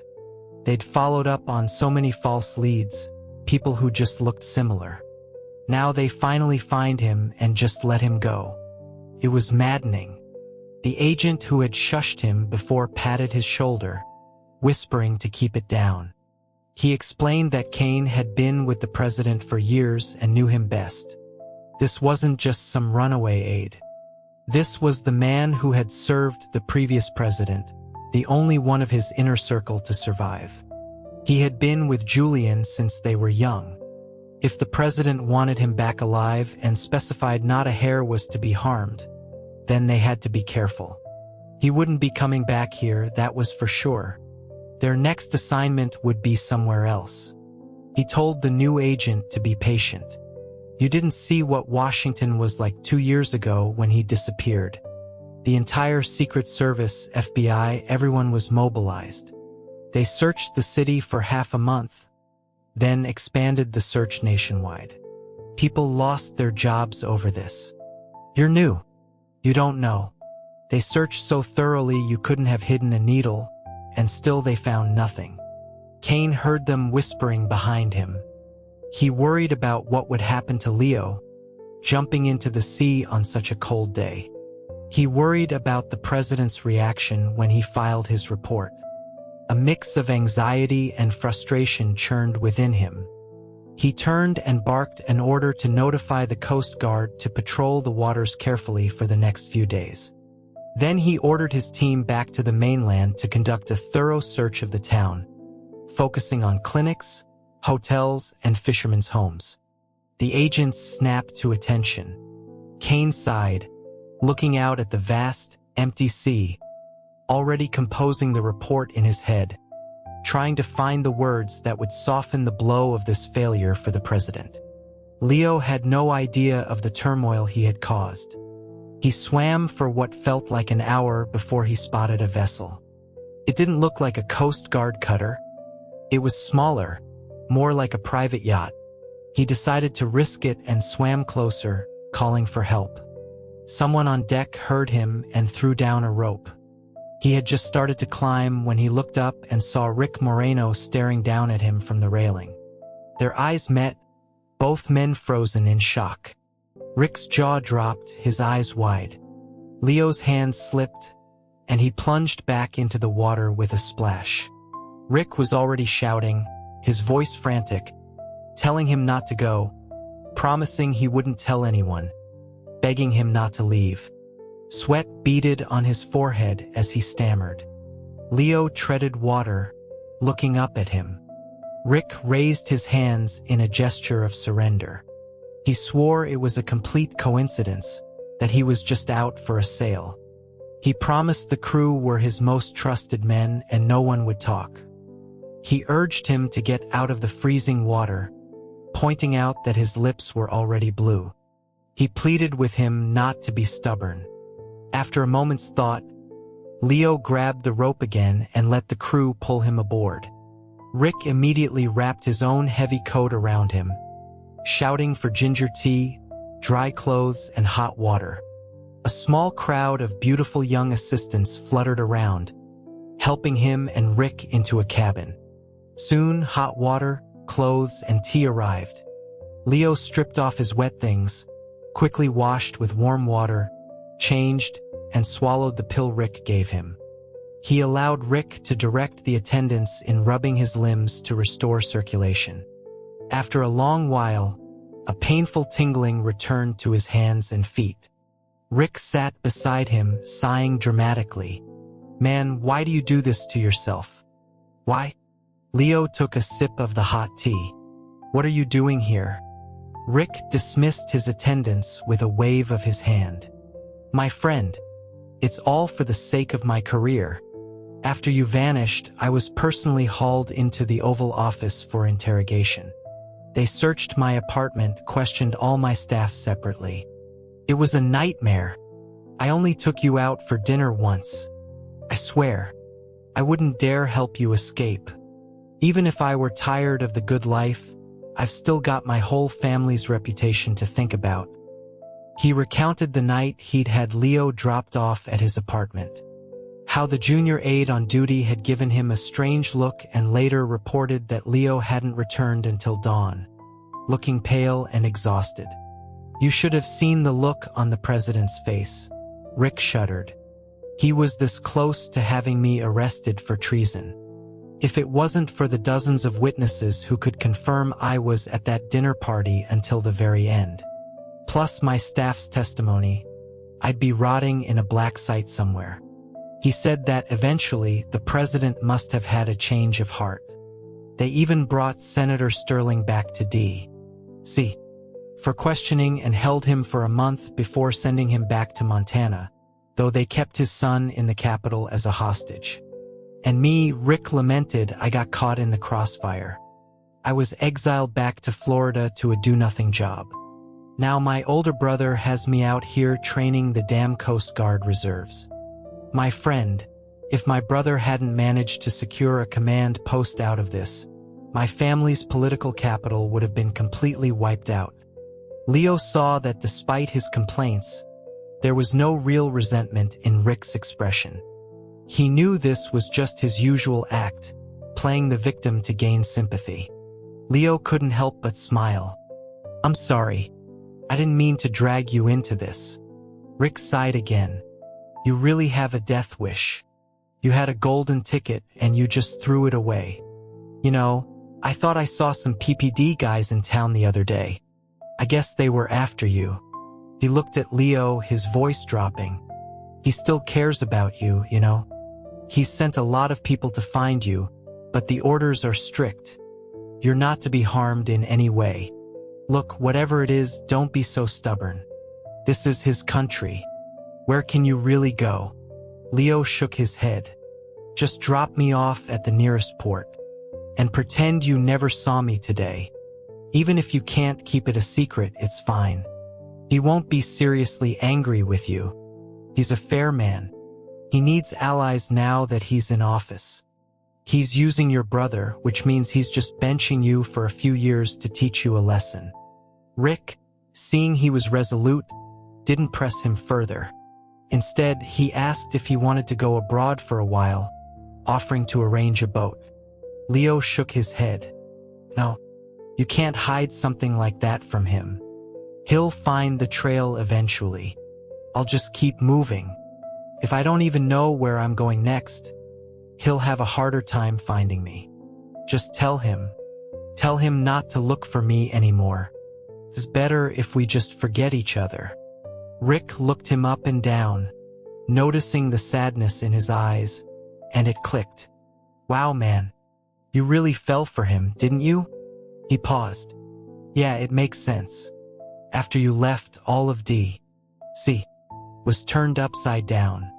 Speaker 1: They'd followed up on so many false leads, people who just looked similar. Now they finally find him and just let him go. It was maddening. The agent who had shushed him before patted his shoulder, whispering to keep it down. He explained that Kane had been with the president for years and knew him best. This wasn't just some runaway aide. This was the man who had served the previous president, the only one of his inner circle to survive. He had been with Julian since they were young. If the president wanted him back alive and specified not a hair was to be harmed, then they had to be careful. He wouldn't be coming back here, that was for sure. Their next assignment would be somewhere else. He told the new agent to be patient. You didn't see what Washington was like 2 years ago when he disappeared. The entire Secret Service, FBI, everyone was mobilized. They searched the city for half a month, then expanded the search nationwide. People lost their jobs over this. You're new. You don't know. They searched so thoroughly you couldn't have hidden a needle, and still they found nothing. Kane heard them whispering behind him. He worried about what would happen to Leo, jumping into the sea on such a cold day. He worried about the president's reaction when he filed his report. A mix of anxiety and frustration churned within him. He turned and barked an order to notify the Coast Guard to patrol the waters carefully for the next few days. Then he ordered his team back to the mainland to conduct a thorough search of the town, focusing on clinics, hotels, and fishermen's homes. The agents snapped to attention. Kane sighed, looking out at the vast, empty sea, already composing the report in his head, trying to find the words that would soften the blow of this failure for the president. Leo had no idea of the turmoil he had caused. He swam for what felt like an hour before he spotted a vessel. It didn't look like a Coast Guard cutter. It was smaller, more like a private yacht. He decided to risk it and swam closer, calling for help. Someone on deck heard him and threw down a rope. He had just started to climb when he looked up and saw Rick Moreno staring down at him from the railing. Their eyes met, both men frozen in shock. Rick's jaw dropped, his eyes wide. Leo's hand slipped, and he plunged back into the water with a splash. Rick was already shouting, his voice frantic, telling him not to go, promising he wouldn't tell anyone, begging him not to leave. Sweat beaded on his forehead as he stammered. Leo treaded water, looking up at him. Rick raised his hands in a gesture of surrender. He swore it was a complete coincidence, that he was just out for a sail. He promised the crew were his most trusted men and no one would talk. He urged him to get out of the freezing water, pointing out that his lips were already blue. He pleaded with him not to be stubborn. After a moment's thought, Leo grabbed the rope again and let the crew pull him aboard. Rick immediately wrapped his own heavy coat around him, shouting for ginger tea, dry clothes, and hot water. A small crowd of beautiful young assistants fluttered around, helping him and Rick into a cabin. Soon, hot water, clothes, and tea arrived. Leo stripped off his wet things, quickly washed with warm water, changed, and swallowed the pill Rick gave him. He allowed Rick to direct the attendants in rubbing his limbs to restore circulation. After a long while, a painful tingling returned to his hands and feet. Rick sat beside him, sighing dramatically. Man, why do you do this to yourself? Why? Leo took a sip of the hot tea. What are you doing here? Rick dismissed his attendance with a wave of his hand. My friend, it's all for the sake of my career. After you vanished, I was personally hauled into the Oval Office for interrogation. They searched my apartment, questioned all my staff separately. It was a nightmare. I only took you out for dinner once. I swear, I wouldn't dare help you escape. Even if I were tired of the good life, I've still got my whole family's reputation to think about. He recounted the night he'd had Leo dropped off at his apartment. How the junior aide on duty had given him a strange look and later reported that Leo hadn't returned until dawn, looking pale and exhausted. You should have seen the look on the president's face. Rick shuddered. He was this close to having me arrested for treason. If it wasn't for the dozens of witnesses who could confirm I was at that dinner party until the very end, plus my staff's testimony, I'd be rotting in a black site somewhere. He said that eventually the president must have had a change of heart. They even brought Senator Sterling back to D.C. for questioning and held him for a month before sending him back to Montana, though they kept his son in the capital as a hostage. And me, Rick lamented, I got caught in the crossfire. I was exiled back to Florida to a do-nothing job. Now my older brother has me out here training the damn Coast Guard reserves. My friend, if my brother hadn't managed to secure a command post out of this, my family's political capital would have been completely wiped out. Leo saw that despite his complaints, there was no real resentment in Rick's expression. He knew this was just his usual act, playing the victim to gain sympathy. Leo couldn't help but smile. I'm sorry. I didn't mean to drag you into this. Rick sighed again. You really have a death wish. You had a golden ticket and you just threw it away. You know, I thought I saw some PPD guys in town the other day. I guess they were after you. He looked at Leo, his voice dropping. He still cares about you, you know. He's sent a lot of people to find you, but the orders are strict. You're not to be harmed in any way. Look, whatever it is, don't be so stubborn. This is his country. Where can you really go? Leo shook his head. Just drop me off at the nearest port. And pretend you never saw me today. Even if you can't keep it a secret, it's fine. He won't be seriously angry with you. He's a fair man. He needs allies now that he's in office. He's using your brother, which means he's just benching you for a few years to teach you a lesson. Rick, seeing he was resolute, didn't press him further. Instead, he asked if he wanted to go abroad for a while, offering to arrange a boat. Leo shook his head. No, you can't hide something like that from him. He'll find the trail eventually. I'll just keep moving. If I don't even know where I'm going next, he'll have a harder time finding me. Just tell him not to look for me anymore. It's better if we just forget each other. Rick looked him up and down, noticing the sadness in his eyes, and it clicked. Wow, man. You really fell for him, didn't you? He paused. Yeah, it makes sense. After you left, all of D.C. was turned upside down.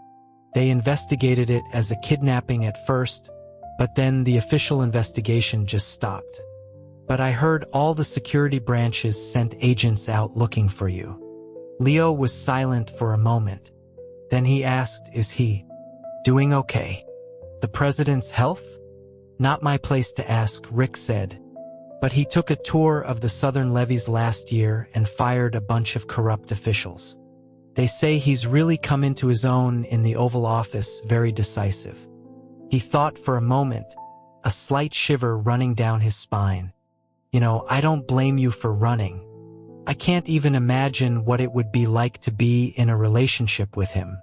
Speaker 1: They investigated it as a kidnapping at first, but then the official investigation just stopped. But I heard all the security branches sent agents out looking for you. Leo was silent for a moment. Then he asked, is he doing okay? The president's health? Not my place to ask, Rick said. But he took a tour of the southern levees last year and fired a bunch of corrupt officials. They say he's really come into his own in the Oval Office, very decisive. He thought for a moment, a slight shiver running down his spine. You know, I don't blame you for running. I can't even imagine what it would be like to be in a relationship with him.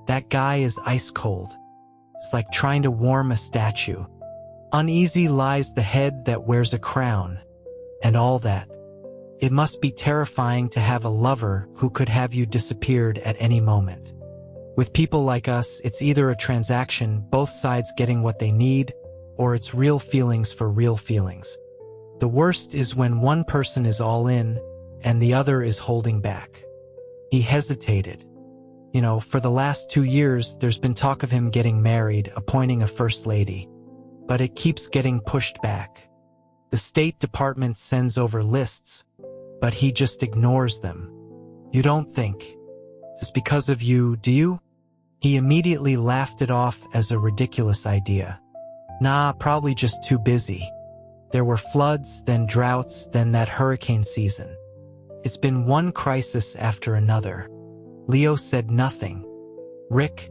Speaker 1: That guy is ice cold. It's like trying to warm a statue. Uneasy lies the head that wears a crown, and all that. It must be terrifying to have a lover who could have you disappeared at any moment. With people like us, it's either a transaction, both sides getting what they need, or it's real feelings for real feelings. The worst is when one person is all in, and the other is holding back. He hesitated. For the last 2 years, there's been talk of him getting married, appointing a first lady. But it keeps getting pushed back. The State Department sends over lists, but he just ignores them. You don't think it's because of you, do you? He immediately laughed it off as a ridiculous idea. Nah, probably just too busy. There were floods, then droughts, then that hurricane season. It's been one crisis after another. Leo said nothing. Rick,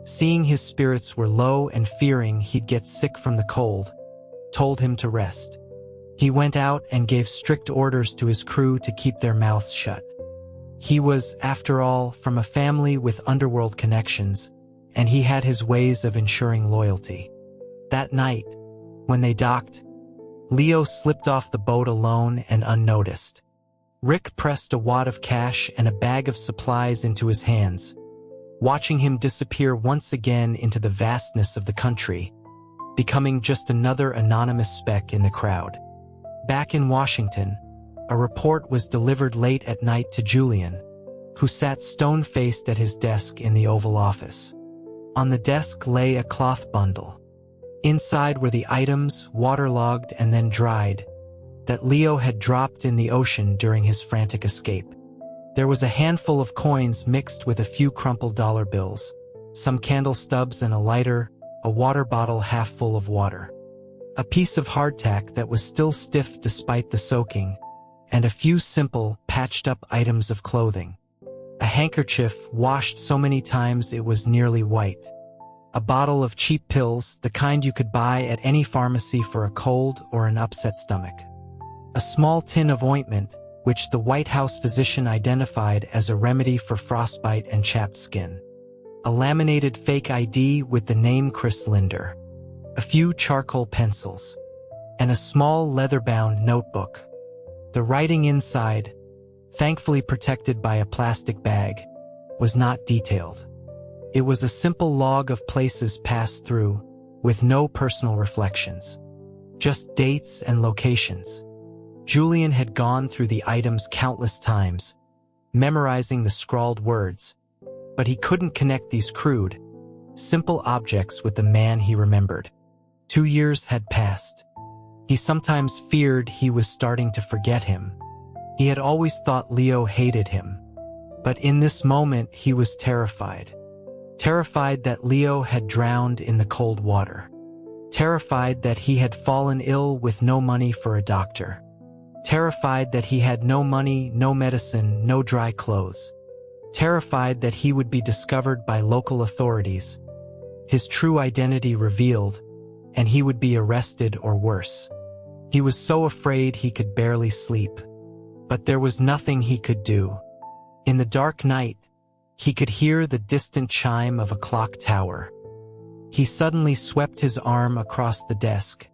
Speaker 1: seeing his spirits were low and fearing he'd get sick from the cold, told him to rest. He went out and gave strict orders to his crew to keep their mouths shut. He was, after all, from a family with underworld connections, and he had his ways of ensuring loyalty. That night, when they docked, Leo slipped off the boat alone and unnoticed. Rick pressed a wad of cash and a bag of supplies into his hands, watching him disappear once again into the vastness of the country, becoming just another anonymous speck in the crowd. Back in Washington, a report was delivered late at night to Julian, who sat stone-faced at his desk in the Oval Office. On the desk lay a cloth bundle. Inside were the items, waterlogged and then dried, that Leo had dropped in the ocean during his frantic escape. There was a handful of coins mixed with a few crumpled dollar bills, some candle stubs and a lighter, a water bottle half full of water. A piece of hardtack that was still stiff despite the soaking, and a few simple, patched-up items of clothing. A handkerchief washed so many times it was nearly white. A bottle of cheap pills, the kind you could buy at any pharmacy for a cold or an upset stomach. A small tin of ointment, which the White House physician identified as a remedy for frostbite and chapped skin. A laminated fake ID with the name Chris Linder. A few charcoal pencils. And a small leather-bound notebook. The writing inside, thankfully protected by a plastic bag, was not detailed. It was a simple log of places passed through, with no personal reflections. Just dates and locations. Julian had gone through the items countless times, memorizing the scrawled words, but he couldn't connect these crude, simple objects with the man he remembered. 2 years had passed. He sometimes feared he was starting to forget him. He had always thought Leo hated him, but in this moment he was terrified. Terrified that Leo had drowned in the cold water. Terrified that he had fallen ill with no money for a doctor. Terrified that he had no money, no medicine, no dry clothes. Terrified that he would be discovered by local authorities, his true identity revealed, and he would be arrested or worse. He was so afraid he could barely sleep. But there was nothing he could do. In the dark night, he could hear the distant chime of a clock tower. He suddenly swept his arm across the desk,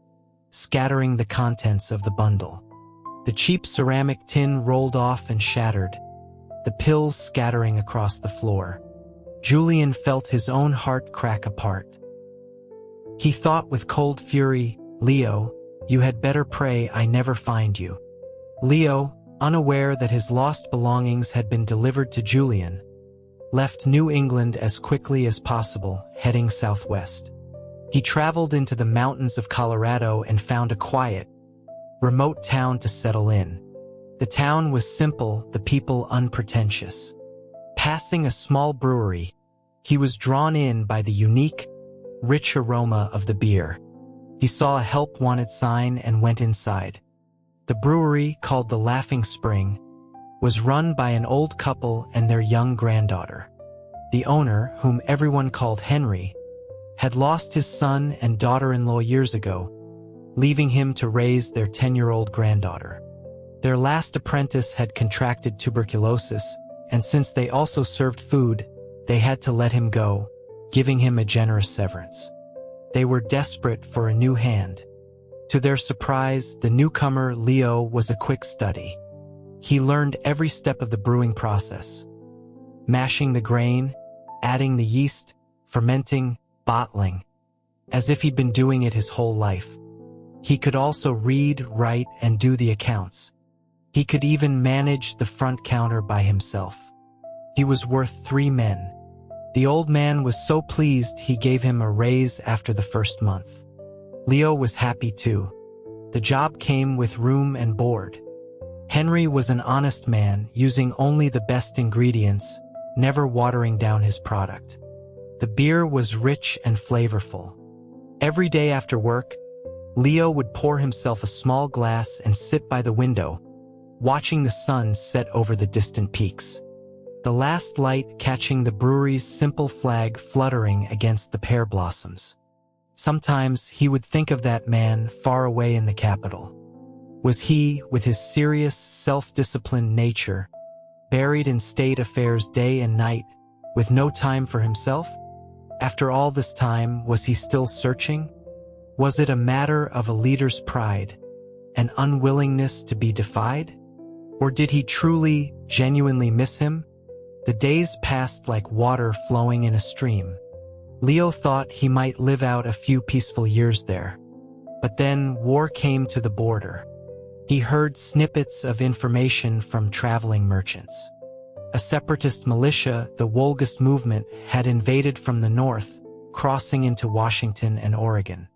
Speaker 1: scattering the contents of the bundle. The cheap ceramic tin rolled off and shattered, the pills scattering across the floor. Julian felt his own heart crack apart. He thought with cold fury, "Leo, you had better pray I never find you." Leo, unaware that his lost belongings had been delivered to Julian, left New England as quickly as possible, heading southwest. He traveled into the mountains of Colorado and found a quiet, remote town to settle in. The town was simple, the people unpretentious. Passing a small brewery, he was drawn in by the unique, rich aroma of the beer. He saw a help wanted sign and went inside. The brewery, called the Laughing Spring, was run by an old couple and their young granddaughter. The owner, whom everyone called Henry, had lost his son and daughter-in-law years ago, leaving him to raise their 10-year-old granddaughter. Their last apprentice had contracted tuberculosis, and since they also served food, they had to let him go, giving him a generous severance. They were desperate for a new hand. To their surprise, the newcomer, Leo, was a quick study. He learned every step of the brewing process. Mashing the grain, adding the yeast, fermenting, bottling, as if he'd been doing it his whole life. He could also read, write, and do the accounts. He could even manage the front counter by himself. He was worth 3 men. The old man was so pleased he gave him a raise after the first month. Leo was happy too. The job came with room and board. Henry was an honest man, using only the best ingredients, never watering down his product. The beer was rich and flavorful. Every day after work, Leo would pour himself a small glass and sit by the window, watching the sun set over the distant peaks. The last light catching the brewery's simple flag fluttering against the pear blossoms. Sometimes he would think of that man far away in the capital. Was he, with his serious, self-disciplined nature, buried in state affairs day and night, with no time for himself? After all this time, was he still searching? Was it a matter of a leader's pride, an unwillingness to be defied? Or did he truly, genuinely miss him? The days passed like water flowing in a stream. Leo thought he might live out a few peaceful years there. But then war came to the border. He heard snippets of information from traveling merchants. A separatist militia, the Wolgast movement, had invaded from the north, crossing into Washington and Oregon.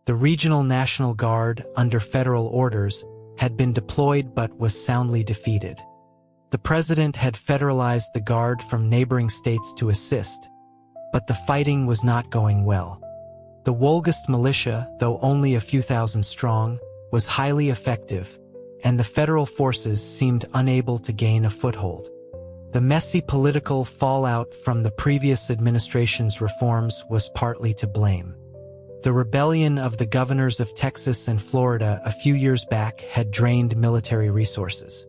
Speaker 1: The Regional National Guard, under federal orders, had been deployed but was soundly defeated. The president had federalized the Guard from neighboring states to assist, but the fighting was not going well. The Wolgast militia, though only a few thousand strong, was highly effective, and the federal forces seemed unable to gain a foothold. The messy political fallout from the previous administration's reforms was partly to blame. The rebellion of the governors of Texas and Florida a few years back had drained military resources.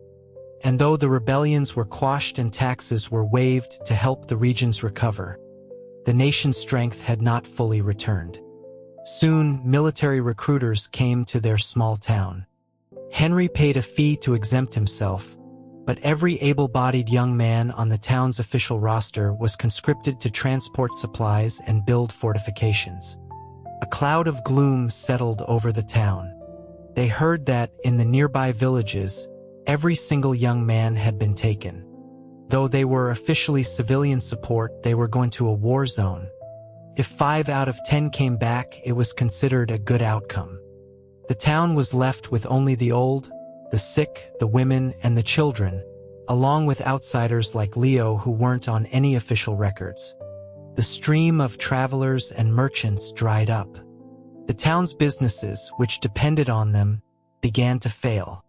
Speaker 1: And though the rebellions were quashed and taxes were waived to help the regions recover, the nation's strength had not fully returned. Soon, military recruiters came to their small town. Henry paid a fee to exempt himself, but every able-bodied young man on the town's official roster was conscripted to transport supplies and build fortifications. A cloud of gloom settled over the town. They heard that, in the nearby villages, every single young man had been taken. Though they were officially civilian support, they were going to a war zone. If 5 out of 10 came back, it was considered a good outcome. The town was left with only the old, the sick, the women, and the children, along with outsiders like Leo who weren't on any official records. The stream of travelers and merchants dried up. The town's businesses, which depended on them, began to fail.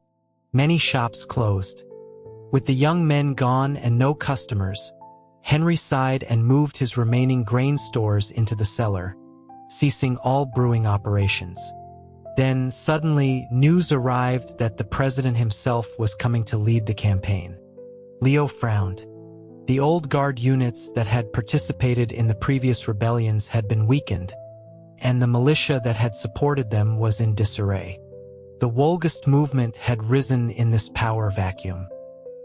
Speaker 1: Many shops closed. With the young men gone and no customers, Henry sighed and moved his remaining grain stores into the cellar, ceasing all brewing operations. Then, suddenly, news arrived that the president himself was coming to lead the campaign. Leo frowned. The old guard units that had participated in the previous rebellions had been weakened, and the militia that had supported them was in disarray. The Wolgast movement had risen in this power vacuum.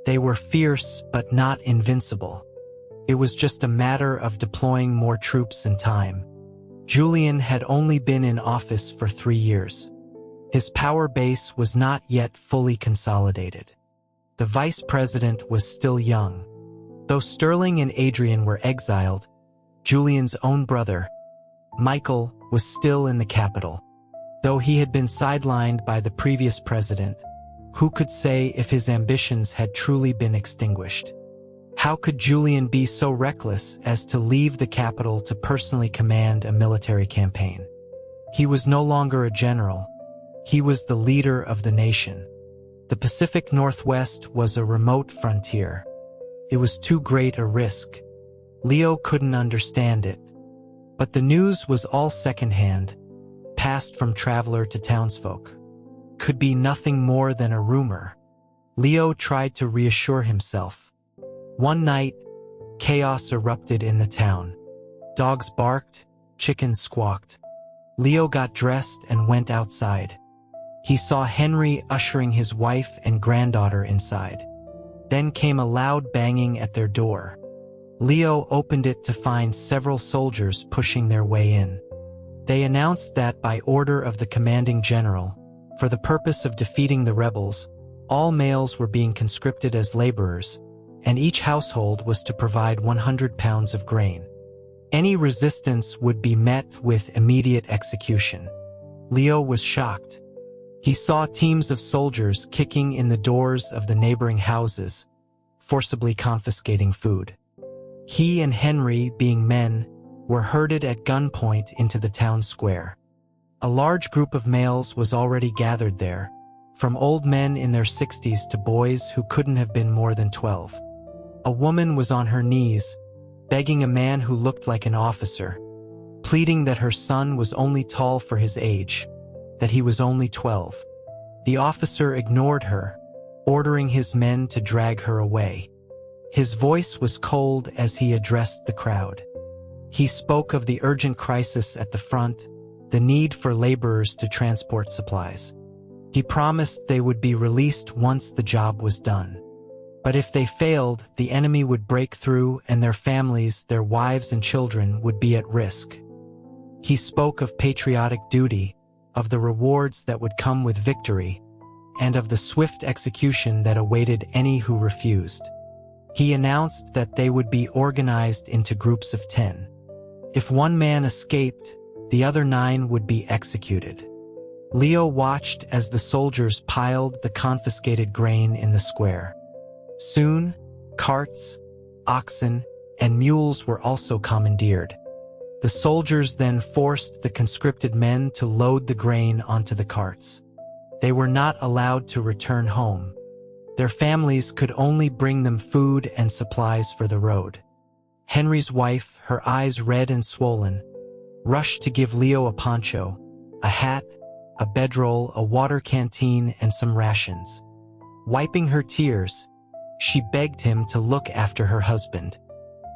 Speaker 1: They were fierce but not invincible. It was just a matter of deploying more troops and time. Julian had only been in office for 3 years. His power base was not yet fully consolidated. The vice president was still young. Though Sterling and Adrian were exiled, Julian's own brother, Michael, was still in the capital. Though he had been sidelined by the previous president, who could say if his ambitions had truly been extinguished? How could Julian be so reckless as to leave the capital to personally command a military campaign? He was no longer a general. He was the leader of the nation. The Pacific Northwest was a remote frontier. It was too great a risk. Leo couldn't understand it. But the news was all secondhand, passed from traveler to townsfolk. Could be nothing more than a rumor. Leo tried to reassure himself. One night, chaos erupted in the town. Dogs barked, chickens squawked. Leo got dressed and went outside. He saw Henry ushering his wife and granddaughter inside. Then came a loud banging at their door. Leo opened it to find several soldiers pushing their way in. They announced that by order of the commanding general, for the purpose of defeating the rebels, all males were being conscripted as laborers, and each household was to provide 100 pounds of grain. Any resistance would be met with immediate execution. Leo was shocked. He saw teams of soldiers kicking in the doors of the neighboring houses, forcibly confiscating food. He and Henry, being men, were herded at gunpoint into the town square. A large group of males was already gathered there, from old men in their 60s to boys who couldn't have been more than 12. A woman was on her knees, begging a man who looked like an officer, pleading that her son was only tall for his age, that he was only 12. The officer ignored her, ordering his men to drag her away. His voice was cold as he addressed the crowd. He spoke of the urgent crisis at the front, the need for laborers to transport supplies. He promised they would be released once the job was done. But if they failed, the enemy would break through and their families, their wives and children would be at risk. He spoke of patriotic duty, of the rewards that would come with victory, and of the swift execution that awaited any who refused. He announced that they would be organized into groups of 10. If one man escaped, the other 9 would be executed. Leo watched as the soldiers piled the confiscated grain in the square. Soon, carts, oxen, and mules were also commandeered. The soldiers then forced the conscripted men to load the grain onto the carts. They were not allowed to return home. Their families could only bring them food and supplies for the road. Henry's wife, her eyes red and swollen, rushed to give Leo a poncho, a hat, a bedroll, a water canteen, and some rations. Wiping her tears, she begged him to look after her husband.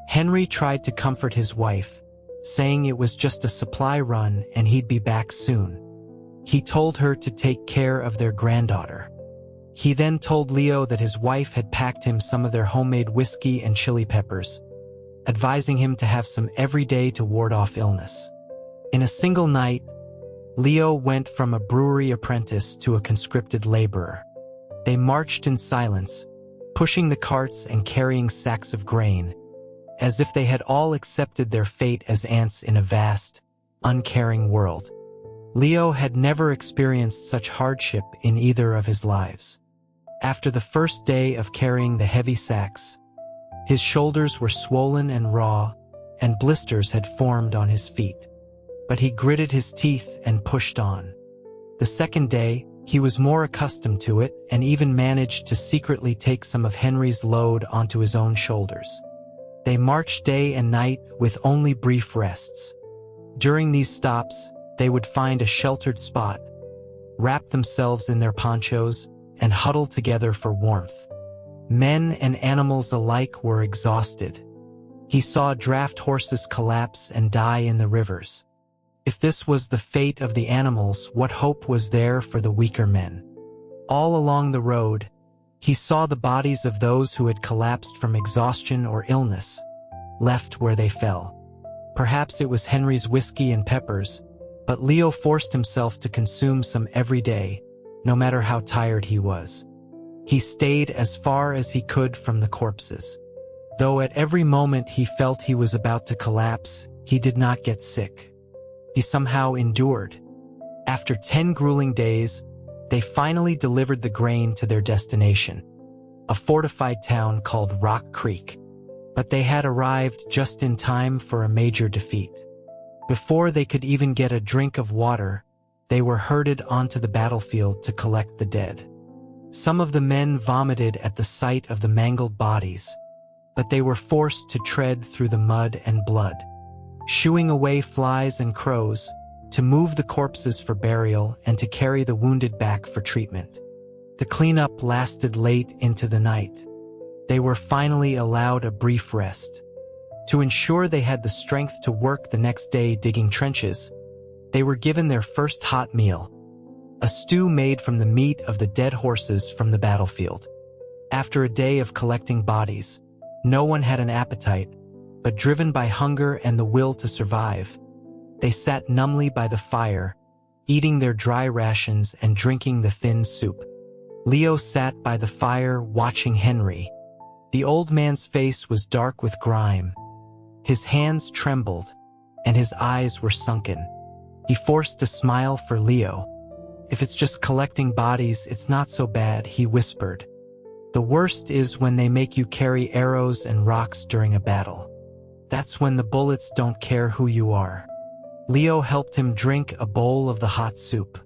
Speaker 1: Henry tried to comfort his wife, saying it was just a supply run and he'd be back soon. He told her to take care of their granddaughter. He then told Leo that his wife had packed him some of their homemade whiskey and chili peppers, advising him to have some every day to ward off illness. In a single night, Leo went from a brewery apprentice to a conscripted laborer. They marched in silence, pushing the carts and carrying sacks of grain, as if they had all accepted their fate as ants in a vast, uncaring world. Leo had never experienced such hardship in either of his lives. After the first day of carrying the heavy sacks, his shoulders were swollen and raw, and blisters had formed on his feet. But he gritted his teeth and pushed on. The second day, he was more accustomed to it and even managed to secretly take some of Henry's load onto his own shoulders. They marched day and night with only brief rests. During these stops, they would find a sheltered spot, wrap themselves in their ponchos, and huddle together for warmth. Men and animals alike were exhausted. He saw draft horses collapse and die in the rivers. If this was the fate of the animals, what hope was there for the weaker men? All along the road, he saw the bodies of those who had collapsed from exhaustion or illness, left where they fell. Perhaps it was Henry's whiskey and peppers, but Leo forced himself to consume some every day, no matter how tired he was. He stayed as far as he could from the corpses. Though at every moment he felt he was about to collapse, he did not get sick. He somehow endured. After 10 grueling days, they finally delivered the grain to their destination, a fortified town called Rock Creek. But they had arrived just in time for a major defeat. Before they could even get a drink of water, they were herded onto the battlefield to collect the dead. Some of the men vomited at the sight of the mangled bodies, but they were forced to tread through the mud and blood, shooing away flies and crows, to move the corpses for burial and to carry the wounded back for treatment. The cleanup lasted late into the night. They were finally allowed a brief rest. To ensure they had the strength to work the next day digging trenches, they were given their first hot meal, a stew made from the meat of the dead horses from the battlefield. After a day of collecting bodies, no one had an appetite, but driven by hunger and the will to survive, they sat numbly by the fire, eating their dry rations and drinking the thin soup. Leo sat by the fire watching Henry. The old man's face was dark with grime. His hands trembled, and his eyes were sunken. He forced a smile for Leo. "If it's just collecting bodies, it's not so bad," he whispered. "The worst is when they make you carry arrows and rocks during a battle. That's when the bullets don't care who you are." Leo helped him drink a bowl of the hot soup.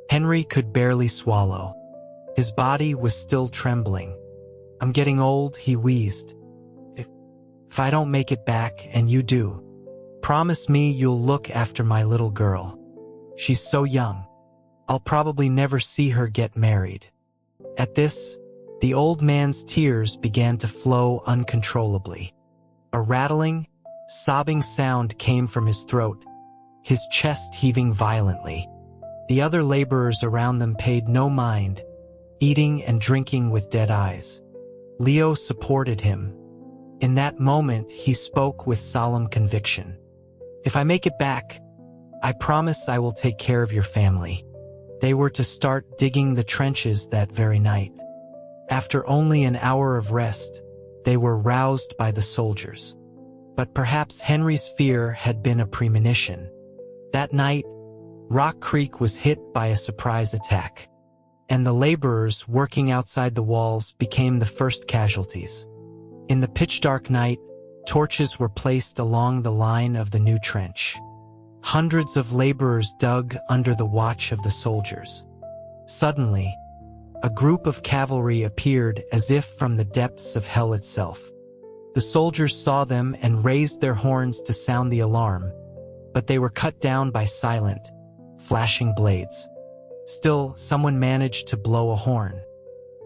Speaker 1: Henry could barely swallow. His body was still trembling. "I'm getting old," he wheezed. If I don't make it back and you do, promise me you'll look after my little girl. She's so young. I'll probably never see her get married." At this, the old man's tears began to flow uncontrollably. A rattling, sobbing sound came from his throat, his chest heaving violently. The other laborers around them paid no mind, eating and drinking with dead eyes. Leo supported him. In that moment, he spoke with solemn conviction. "If I make it back, I promise I will take care of your family." They were to start digging the trenches that very night. After only an hour of rest, they were roused by the soldiers. But perhaps Henry's fear had been a premonition. That night, Rock Creek was hit by a surprise attack, and the laborers working outside the walls became the first casualties. In the pitch-dark night, torches were placed along the line of the new trench. Hundreds of laborers dug under the watch of the soldiers. Suddenly, a group of cavalry appeared as if from the depths of hell itself. The soldiers saw them and raised their horns to sound the alarm, but they were cut down by silent, flashing blades. Still, someone managed to blow a horn.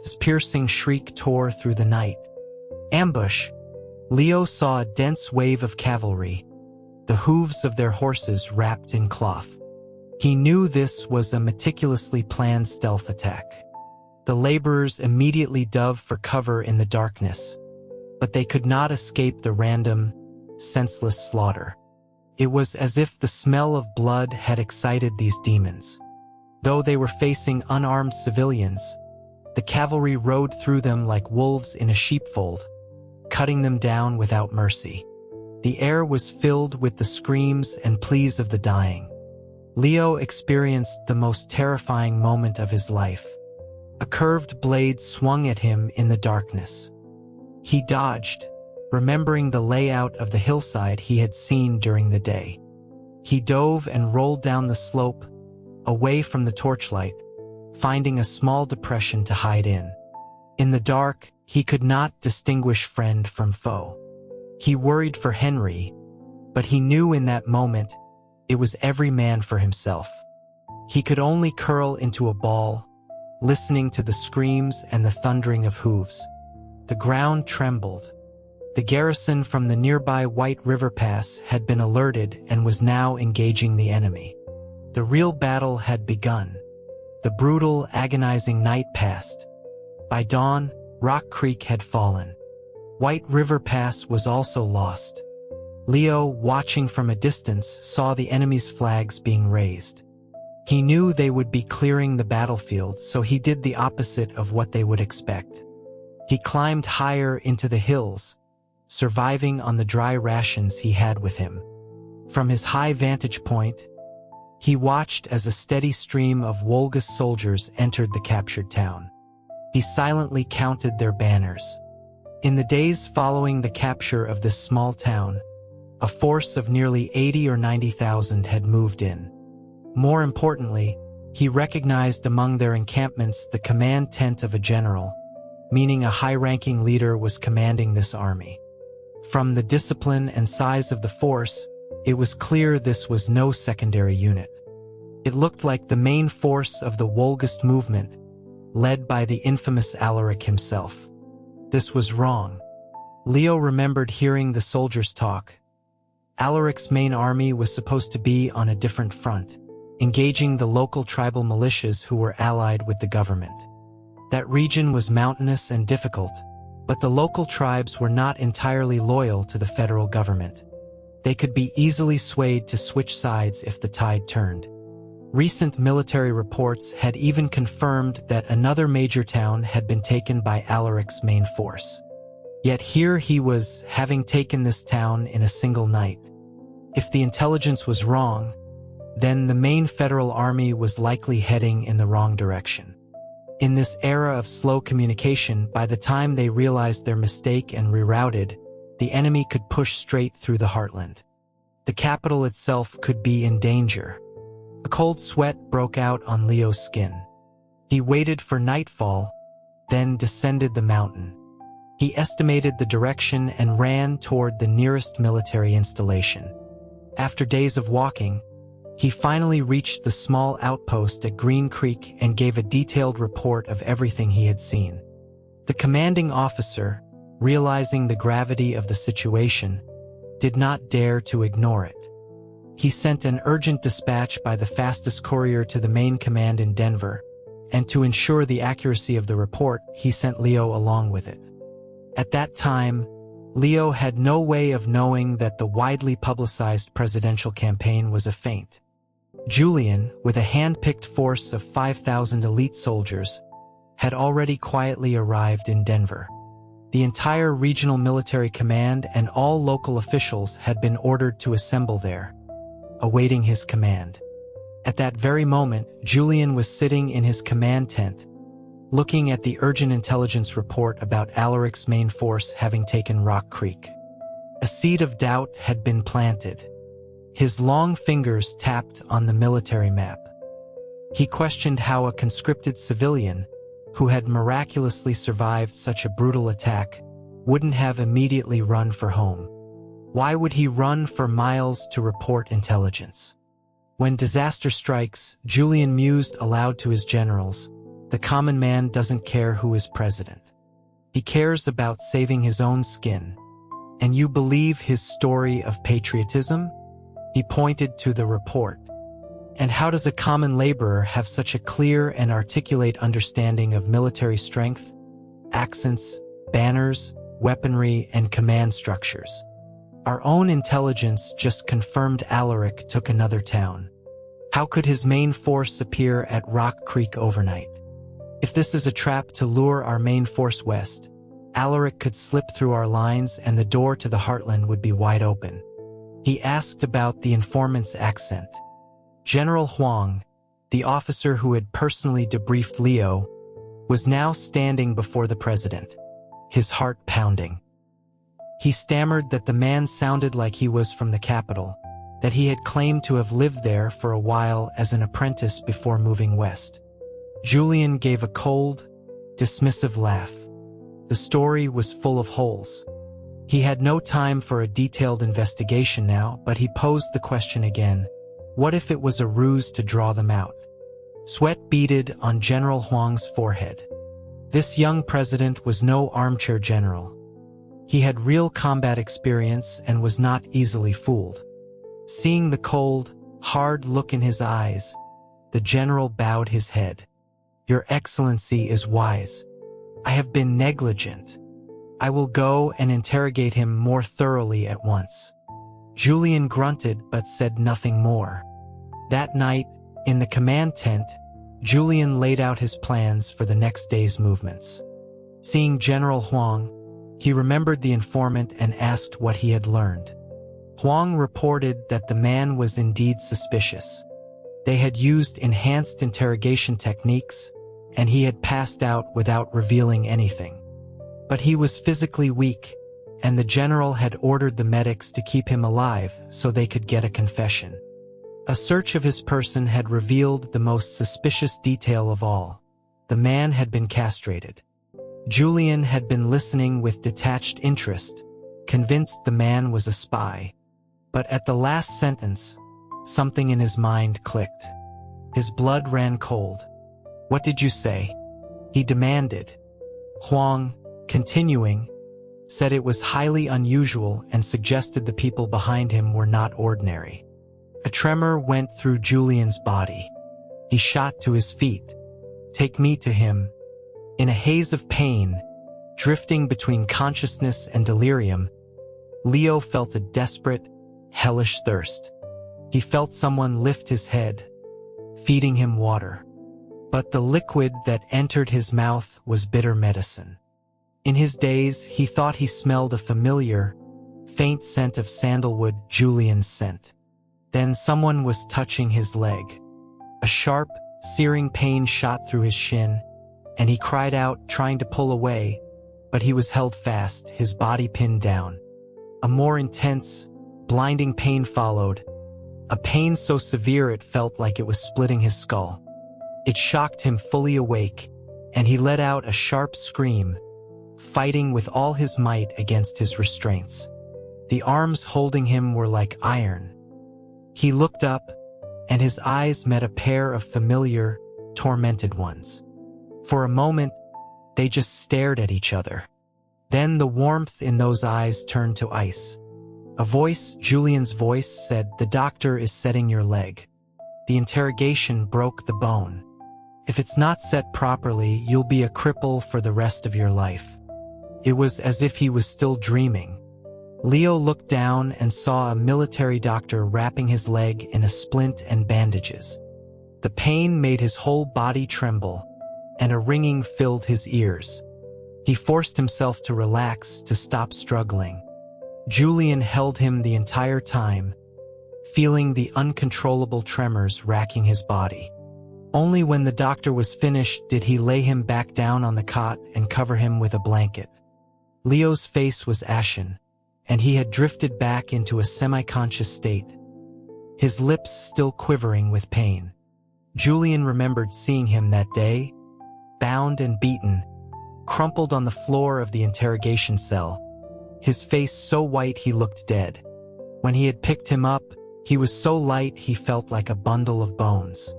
Speaker 1: This piercing shriek tore through the night. Ambush! Leo saw a dense wave of cavalry, the hooves of their horses wrapped in cloth. He knew this was a meticulously planned stealth attack. The laborers immediately dove for cover in the darkness, but they could not escape the random, senseless slaughter. It was as if the smell of blood had excited these demons. Though they were facing unarmed civilians, the cavalry rode through them like wolves in a sheepfold, cutting them down without mercy. The air was filled with the screams and pleas of the dying. Leo experienced the most terrifying moment of his life. A curved blade swung at him in the darkness. He dodged, remembering the layout of the hillside he had seen during the day. He dove and rolled down the slope, away from the torchlight, finding a small depression to hide in. In the dark, he could not distinguish friend from foe. He worried for Henry, but he knew in that moment it was every man for himself. He could only curl into a ball, listening to the screams and the thundering of hooves. The ground trembled. The garrison from the nearby White River Pass had been alerted and was now engaging the enemy. The real battle had begun. The brutal, agonizing night passed. By dawn, Rock Creek had fallen. White River Pass was also lost. Leo, watching from a distance, saw the enemy's flags being raised. He knew they would be clearing the battlefield, so he did the opposite of what they would expect. He climbed higher into the hills, surviving on the dry rations he had with him. From his high vantage point, he watched as a steady stream of Wolga's soldiers entered the captured town. He silently counted their banners. In the days following the capture of this small town, a force of nearly 80 or 90,000 had moved in. More importantly, he recognized among their encampments the command tent of a general, meaning a high-ranking leader was commanding this army. From the discipline and size of the force, it was clear this was no secondary unit. It looked like the main force of the Wolgast movement, led by the infamous Alaric himself. This was wrong. Leo remembered hearing the soldiers talk. Alaric's main army was supposed to be on a different front. engaging the local tribal militias who were allied with the government. That region was mountainous and difficult, but the local tribes were not entirely loyal to the federal government. They could be easily swayed to switch sides if the tide turned. Recent military reports had even confirmed that another major town had been taken by Alaric's main force. Yet here he was, having taken this town in a single night. If the intelligence was wrong, then the main federal army was likely heading in the wrong direction. In this era of slow communication, by the time they realized their mistake and rerouted, the enemy could push straight through the heartland. The capital itself could be in danger. A cold sweat broke out on Leo's skin. He waited for nightfall, then descended the mountain. He estimated the direction and ran toward the nearest military installation. After days of walking, he finally reached the small outpost at Green Creek and gave a detailed report of everything he had seen. The commanding officer, realizing the gravity of the situation, did not dare to ignore it. He sent an urgent dispatch by the fastest courier to the main command in Denver, and to ensure the accuracy of the report, he sent Leo along with it. At that time, Leo had no way of knowing that the widely publicized presidential campaign was a feint. Julian, with a hand-picked force of 5,000 elite soldiers, had already quietly arrived in Denver. The entire regional military command and all local officials had been ordered to assemble there, awaiting his command. At that very moment, Julian was sitting in his command tent, looking at the urgent intelligence report about Alaric's main force having taken Rock Creek. A seed of doubt had been planted. His long fingers tapped on the military map. He questioned how a conscripted civilian, who had miraculously survived such a brutal attack, wouldn't have immediately run for home. Why would he run for miles to report intelligence? When disaster strikes, Julian mused aloud to his generals, the common man doesn't care who is president. He cares about saving his own skin. And you believe his story of patriotism? He pointed to the report. And how does a common laborer have such a clear and articulate understanding of military strength, accents, banners, weaponry, and command structures? Our own intelligence just confirmed Alaric took another town. How could his main force appear at Rock Creek overnight? If this is a trap to lure our main force west, Alaric could slip through our lines and the door to the heartland would be wide open. He asked about the informant's accent. General Huang, the officer who had personally debriefed Leo, was now standing before the president, his heart pounding. He stammered that the man sounded like he was from the capital, that he had claimed to have lived there for a while as an apprentice before moving west. Julian gave a cold, dismissive laugh. The story was full of holes. He had no time for a detailed investigation now, but he posed the question again. What if it was a ruse to draw them out? Sweat beaded on General Huang's forehead. This young president was no armchair general. He had real combat experience and was not easily fooled. Seeing the cold, hard look in his eyes, the general bowed his head. Your Excellency is wise. I have been negligent. I will go and interrogate him more thoroughly at once. Julian grunted but said nothing more. That night, in the command tent, Julian laid out his plans for the next day's movements. Seeing General Huang, he remembered the informant and asked what he had learned. Huang reported that the man was indeed suspicious. They had used enhanced interrogation techniques, and he had passed out without revealing anything. But he was physically weak, and the general had ordered the medics to keep him alive so they could get a confession. A search of his person had revealed the most suspicious detail of all. The man had been castrated. Julian had been listening with detached interest, convinced the man was a spy. But at the last sentence, something in his mind clicked. His blood ran cold. What did you say? He demanded. Huang, continuing, said it was highly unusual and suggested the people behind him were not ordinary. A tremor went through Julian's body. He shot to his feet. "Take me to him." In a haze of pain, drifting between consciousness and delirium, Leo felt a desperate, hellish thirst. He felt someone lift his head, feeding him water. But the liquid that entered his mouth was bitter medicine. In his daze, he thought he smelled a familiar, faint scent of sandalwood, Julian's scent. Then someone was touching his leg. A sharp, searing pain shot through his shin, and he cried out, trying to pull away, but he was held fast, his body pinned down. A more intense, blinding pain followed, a pain so severe it felt like it was splitting his skull. It shocked him fully awake, and he let out a sharp scream, fighting with all his might against his restraints. The arms holding him were like iron. He looked up, and his eyes met a pair of familiar, tormented ones. For a moment, they just stared at each other. Then the warmth in those eyes turned to ice. A voice, Julian's voice, said, "The doctor is setting your leg." The interrogation broke the bone. "If it's not set properly, you'll be a cripple for the rest of your life." It was as if he was still dreaming. Leo looked down and saw a military doctor wrapping his leg in a splint and bandages. The pain made his whole body tremble, and a ringing filled his ears. He forced himself to relax, to stop struggling. Julian held him the entire time, feeling the uncontrollable tremors racking his body. Only when the doctor was finished did he lay him back down on the cot and cover him with a blanket. Leo's face was ashen, and he had drifted back into a semi-conscious state, his lips still quivering with pain. Julian remembered seeing him that day, bound and beaten, crumpled on the floor of the interrogation cell, his face so white he looked dead. When he had picked him up, he was so light he felt like a bundle of bones.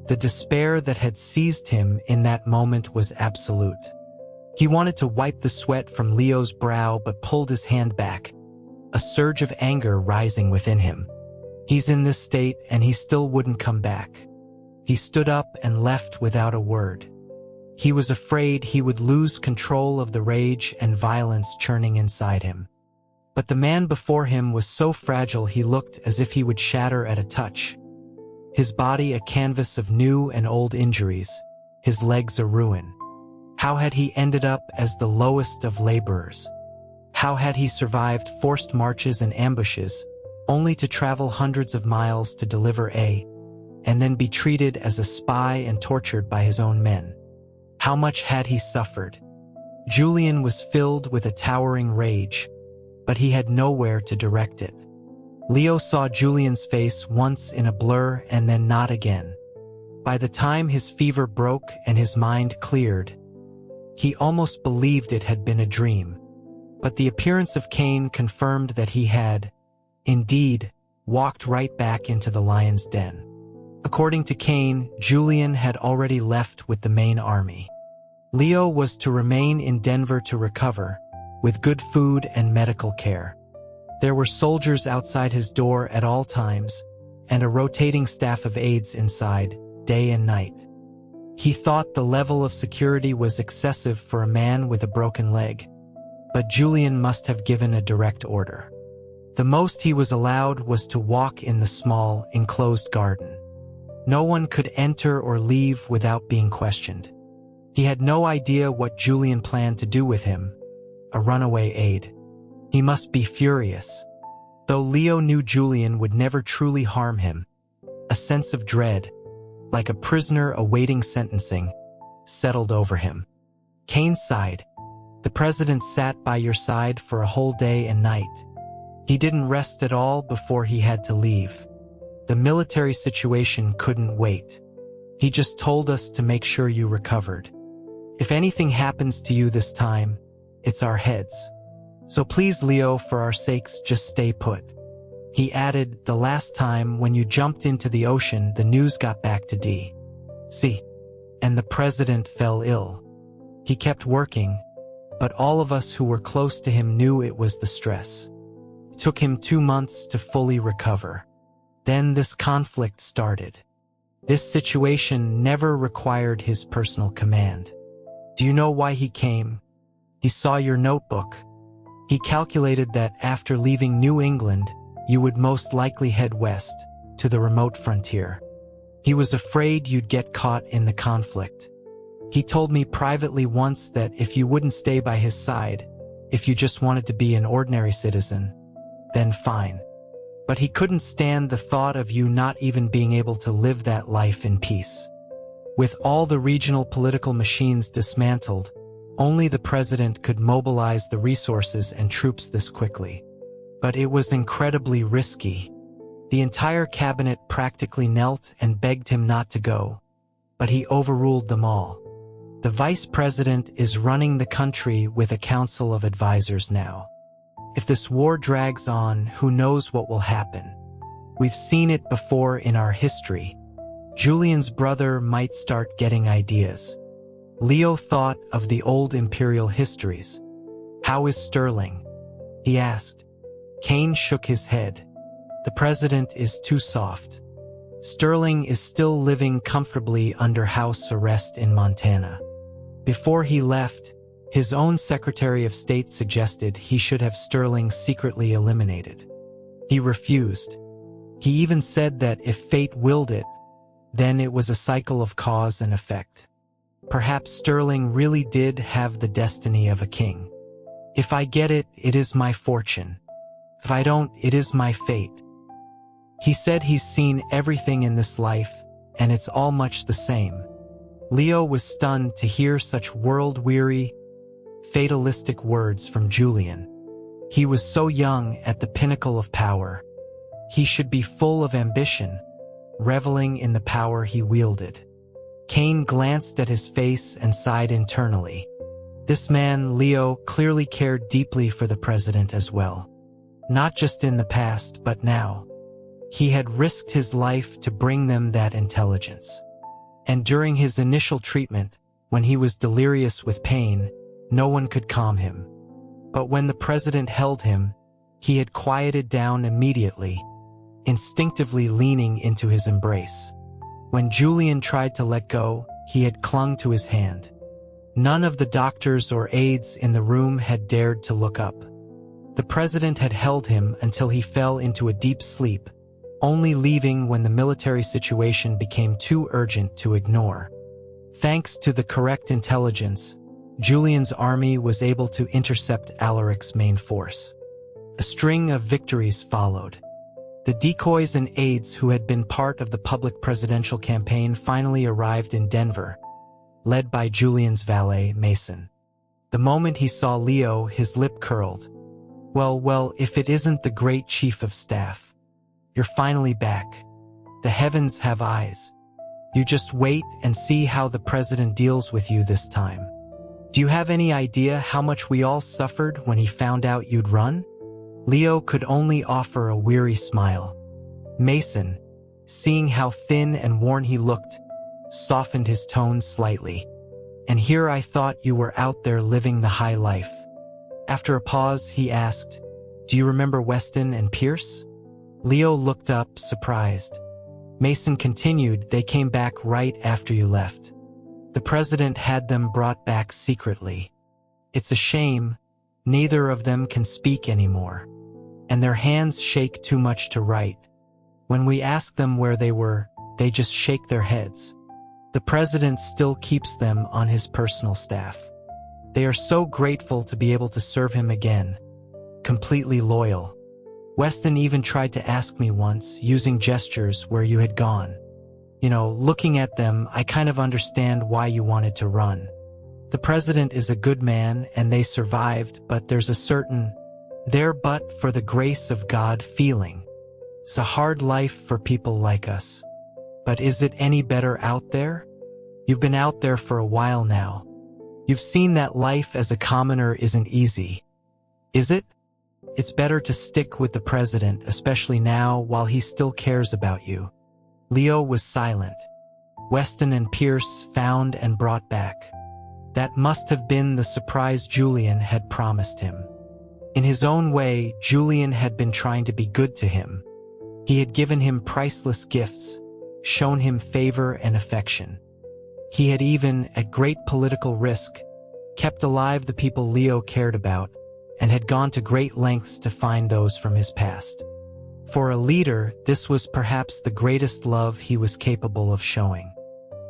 Speaker 1: The despair that had seized him in that moment was absolute. He wanted to wipe the sweat from Leo's brow but pulled his hand back, a surge of anger rising within him. He's in this state and he still wouldn't come back. He stood up and left without a word. He was afraid he would lose control of the rage and violence churning inside him. But the man before him was so fragile he looked as if he would shatter at a touch. His body a canvas of new and old injuries, his legs a ruin. How had he ended up as the lowest of laborers? How had he survived forced marches and ambushes, only to travel hundreds of miles to deliver and then be treated as a spy and tortured by his own men? How much had he suffered? Julian was filled with a towering rage, but he had nowhere to direct it. Leo saw Julian's face once in a blur and then not again. By the time his fever broke and his mind cleared, he almost believed it had been a dream. But the appearance of Cain confirmed that he had, indeed, walked right back into the lion's den. According to Cain, Julian had already left with the main army. Leo was to remain in Denver to recover, with good food and medical care. There were soldiers outside his door at all times, and a rotating staff of aides inside, day and night. He thought the level of security was excessive for a man with a broken leg, but Julian must have given a direct order. The most he was allowed was to walk in the small, enclosed garden. No one could enter or leave without being questioned. He had no idea what Julian planned to do with him, a runaway aide. He must be furious. Though Leo knew Julian would never truly harm him, a sense of dread, like a prisoner awaiting sentencing, settled over him. Cain sighed. The president sat by your side for a whole day and night. He didn't rest at all before he had to leave. The military situation couldn't wait. He just told us to make sure you recovered. If anything happens to you this time, it's our heads. So please, Leo, for our sakes, just stay put. He added, the last time when you jumped into the ocean, the news got back to D.C. and the president fell ill. He kept working, but all of us who were close to him knew it was the stress. It took him 2 months to fully recover. Then this conflict started. This situation never required his personal command. Do you know why he came? He saw your notebook. He calculated that after leaving New England, you would most likely head west, to the remote frontier. He was afraid you'd get caught in the conflict. He told me privately once that if you wouldn't stay by his side, if you just wanted to be an ordinary citizen, then fine. But he couldn't stand the thought of you not even being able to live that life in peace. With all the regional political machines dismantled, only the president could mobilize the resources and troops this quickly. But it was incredibly risky. The entire cabinet practically knelt and begged him not to go, but he overruled them all. The vice president is running the country with a council of advisors now. If this war drags on, who knows what will happen? We've seen it before in our history. Julian's brother might start getting ideas. Leo thought of the old imperial histories. How is Sterling? He asked. Kane shook his head. The president is too soft. Sterling is still living comfortably under house arrest in Montana. Before he left, his own Secretary of State suggested he should have Sterling secretly eliminated. He refused. He even said that if fate willed it, then it was a cycle of cause and effect. Perhaps Sterling really did have the destiny of a king. If I get it, it is my fortune. If I don't, it is my fate. He said he's seen everything in this life, and it's all much the same. Leo was stunned to hear such world-weary, fatalistic words from Julian. He was so young at the pinnacle of power. He should be full of ambition, reveling in the power he wielded. Kane glanced at his face and sighed internally. This man, Leo, clearly cared deeply for the president as well. Not just in the past, but now. He had risked his life to bring them that intelligence. And during his initial treatment, when he was delirious with pain, no one could calm him. But when the president held him, he had quieted down immediately, instinctively leaning into his embrace. When Julian tried to let go, he had clung to his hand. None of the doctors or aides in the room had dared to look up. The president had held him until he fell into a deep sleep, only leaving when the military situation became too urgent to ignore. Thanks to the correct intelligence, Julian's army was able to intercept Alaric's main force. A string of victories followed. The decoys and aides who had been part of the public presidential campaign finally arrived in Denver, led by Julian's valet, Mason. The moment he saw Leo, his lip curled. Well, if it isn't the great chief of staff. You're finally back. The heavens have eyes. You just wait and see how the president deals with you this time. Do you have any idea how much we all suffered when he found out you'd run? Leo could only offer a weary smile. Mason, seeing how thin and worn he looked, softened his tone slightly. And here I thought you were out there living the high life. After a pause, he asked, Do you remember Weston and Pierce? Leo looked up, surprised. Mason continued, They came back right after you left. The president had them brought back secretly. It's a shame, neither of them can speak anymore. And their hands shake too much to write. When we ask them where they were, they just shake their heads. The president still keeps them on his personal staff. They are so grateful to be able to serve him again. Completely loyal. Weston even tried to ask me once, using gestures, where you had gone. Looking at them, I kind of understand why you wanted to run. The president is a good man, and they survived, but there's a certain, there but for the grace of God feeling. It's a hard life for people like us. But is it any better out there? You've been out there for a while now. You've seen that life as a commoner isn't easy. Is it? It's better to stick with the president, especially now while he still cares about you. Leo was silent. Weston and Pierce found and brought back. That must have been the surprise Julian had promised him. In his own way, Julian had been trying to be good to him. He had given him priceless gifts, shown him favor and affection. He had even, at great political risk, kept alive the people Leo cared about, and had gone to great lengths to find those from his past. For a leader, this was perhaps the greatest love he was capable of showing.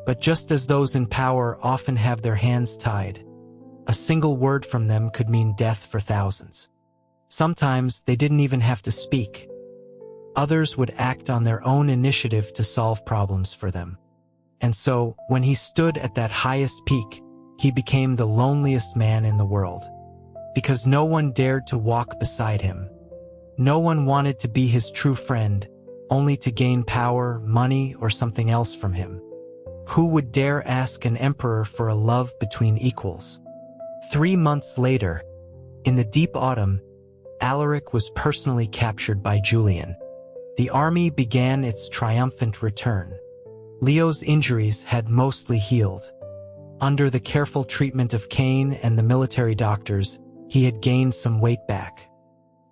Speaker 1: But just as those in power often have their hands tied, a single word from them could mean death for thousands. Sometimes they didn't even have to speak. Others would act on their own initiative to solve problems for them. And so, when he stood at that highest peak, he became the loneliest man in the world. Because no one dared to walk beside him. No one wanted to be his true friend, only to gain power, money, or something else from him. Who would dare ask an emperor for a love between equals? 3 months later, in the deep autumn, Alaric was personally captured by Julian. The army began its triumphant return. Leo's injuries had mostly healed. Under the careful treatment of Cain and the military doctors, he had gained some weight back.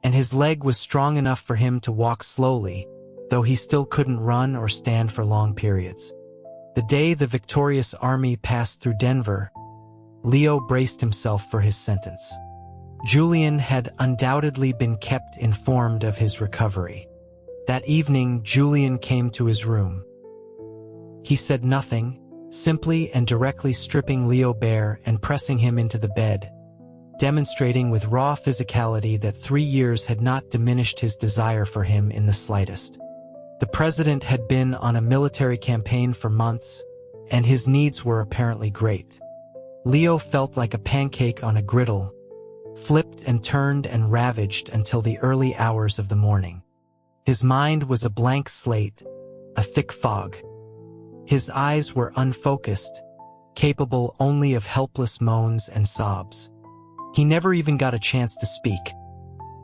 Speaker 1: And his leg was strong enough for him to walk slowly, though he still couldn't run or stand for long periods. The day the victorious army passed through Denver, Leo braced himself for his sentence. Julian had undoubtedly been kept informed of his recovery. That evening, Julian came to his room. He said nothing, simply and directly stripping Leo bare and pressing him into the bed, demonstrating with raw physicality that 3 years had not diminished his desire for him in the slightest. The president had been on a military campaign for months, and his needs were apparently great. Leo felt like a pancake on a griddle, flipped and turned and ravaged until the early hours of the morning. His mind was a blank slate, a thick fog. His eyes were unfocused, capable only of helpless moans and sobs. He never even got a chance to speak.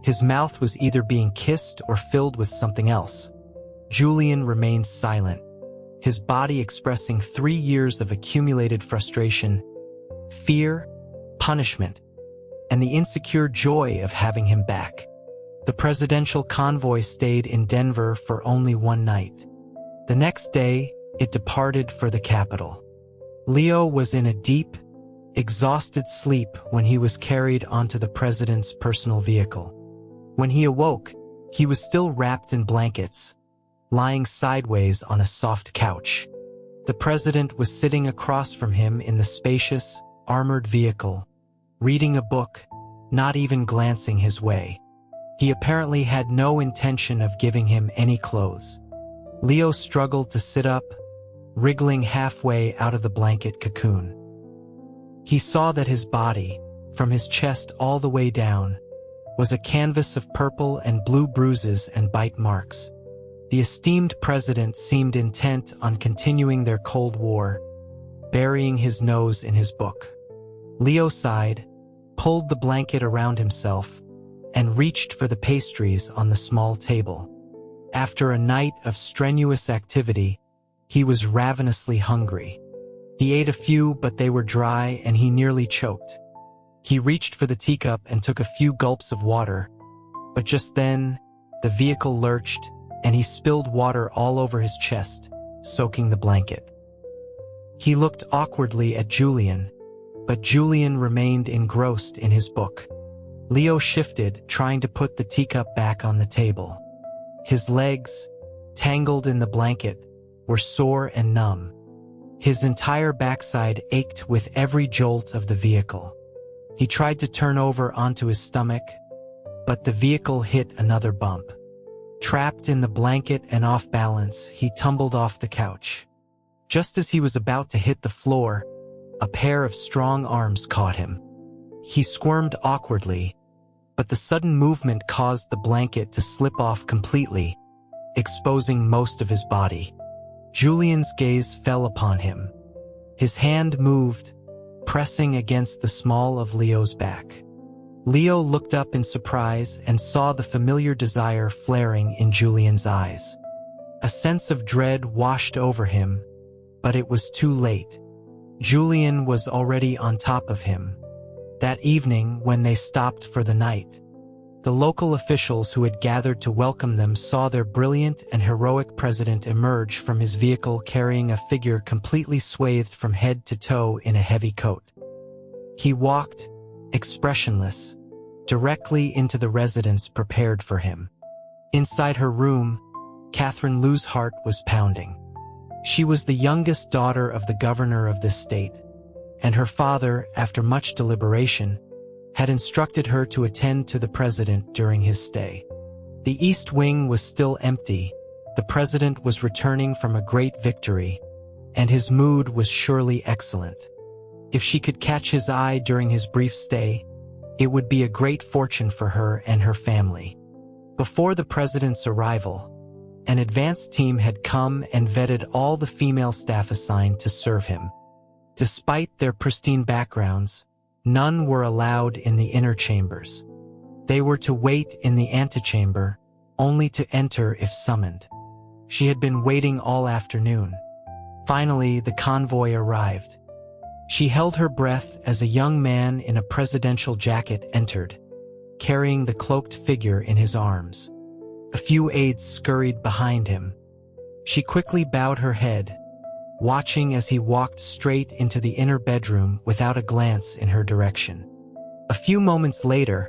Speaker 1: His mouth was either being kissed or filled with something else. Julian remained silent, his body expressing 3 years of accumulated frustration, fear, punishment, and the insecure joy of having him back. The presidential convoy stayed in Denver for only 1 night. The next day, it departed for the capital. Leo was in a deep, exhausted sleep when he was carried onto the president's personal vehicle. When he awoke, he was still wrapped in blankets, lying sideways on a soft couch. The president was sitting across from him in the spacious, armored vehicle, reading a book, not even glancing his way. He apparently had no intention of giving him any clothes. Leo struggled to sit up, wriggling halfway out of the blanket cocoon. He saw that his body, from his chest all the way down, was a canvas of purple and blue bruises and bite marks. The esteemed president seemed intent on continuing their Cold War, burying his nose in his book. Leo sighed, pulled the blanket around himself, and reached for the pastries on the small table. After a night of strenuous activity, he was ravenously hungry. He ate a few, but they were dry and he nearly choked. He reached for the teacup and took a few gulps of water, but just then, the vehicle lurched and he spilled water all over his chest, soaking the blanket. He looked awkwardly at Julian, but Julian remained engrossed in his book. Leo shifted, trying to put the teacup back on the table. His legs, tangled in the blanket, were sore and numb. His entire backside ached with every jolt of the vehicle. He tried to turn over onto his stomach, but the vehicle hit another bump. Trapped in the blanket and off balance, he tumbled off the couch. Just as he was about to hit the floor, a pair of strong arms caught him. He squirmed awkwardly, but the sudden movement caused the blanket to slip off completely, exposing most of his body. Julian's gaze fell upon him. His hand moved, pressing against the small of Leo's back. Leo looked up in surprise and saw the familiar desire flaring in Julian's eyes. A sense of dread washed over him, but it was too late. Julian was already on top of him. That evening, when they stopped for the night, The local officials who had gathered to welcome them saw their brilliant and heroic president emerge from his vehicle carrying a figure completely swathed from head to toe in a heavy coat. He walked, expressionless, directly into the residence prepared for him. Inside her room, Catherine Liu's heart was pounding. She was the youngest daughter of the governor of this state, and her father, after much deliberation, had instructed her to attend to the president during his stay. The East Wing was still empty, the president was returning from a great victory, and his mood was surely excellent. If she could catch his eye during his brief stay, it would be a great fortune for her and her family. Before the president's arrival, an advance team had come and vetted all the female staff assigned to serve him. Despite their pristine backgrounds, none were allowed in the inner chambers. They were to wait in the antechamber, only to enter if summoned. She had been waiting all afternoon. Finally, the convoy arrived. She held her breath as a young man in a presidential jacket entered, carrying the cloaked figure in his arms. A few aides scurried behind him. She quickly bowed her head, watching as he walked straight into the inner bedroom without a glance in her direction. A few moments later,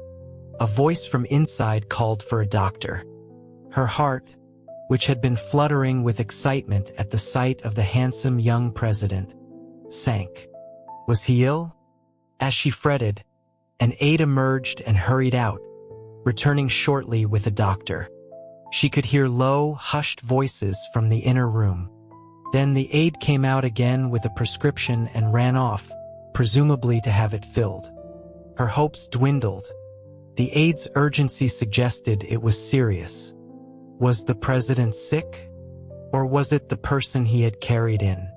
Speaker 1: a voice from inside called for a doctor. Her heart, which had been fluttering with excitement at the sight of the handsome young president, sank. Was he ill? As she fretted, an aide emerged and hurried out, returning shortly with a doctor. She could hear low, hushed voices from the inner room. Then the aide came out again with a prescription and ran off, presumably to have it filled. Her hopes dwindled. The aide's urgency suggested it was serious. Was the president sick? Or was it the person he had carried in?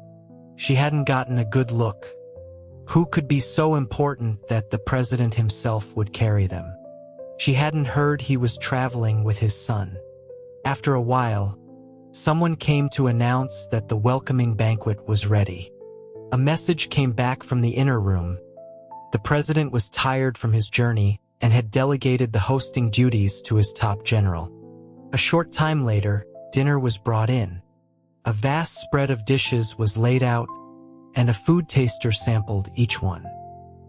Speaker 1: She hadn't gotten a good look. Who could be so important that the president himself would carry them? She hadn't heard he was traveling with his son. After a while, someone came to announce that the welcoming banquet was ready. A message came back from the inner room. The president was tired from his journey and had delegated the hosting duties to his top general. A short time later, dinner was brought in. A vast spread of dishes was laid out, and a food taster sampled each one.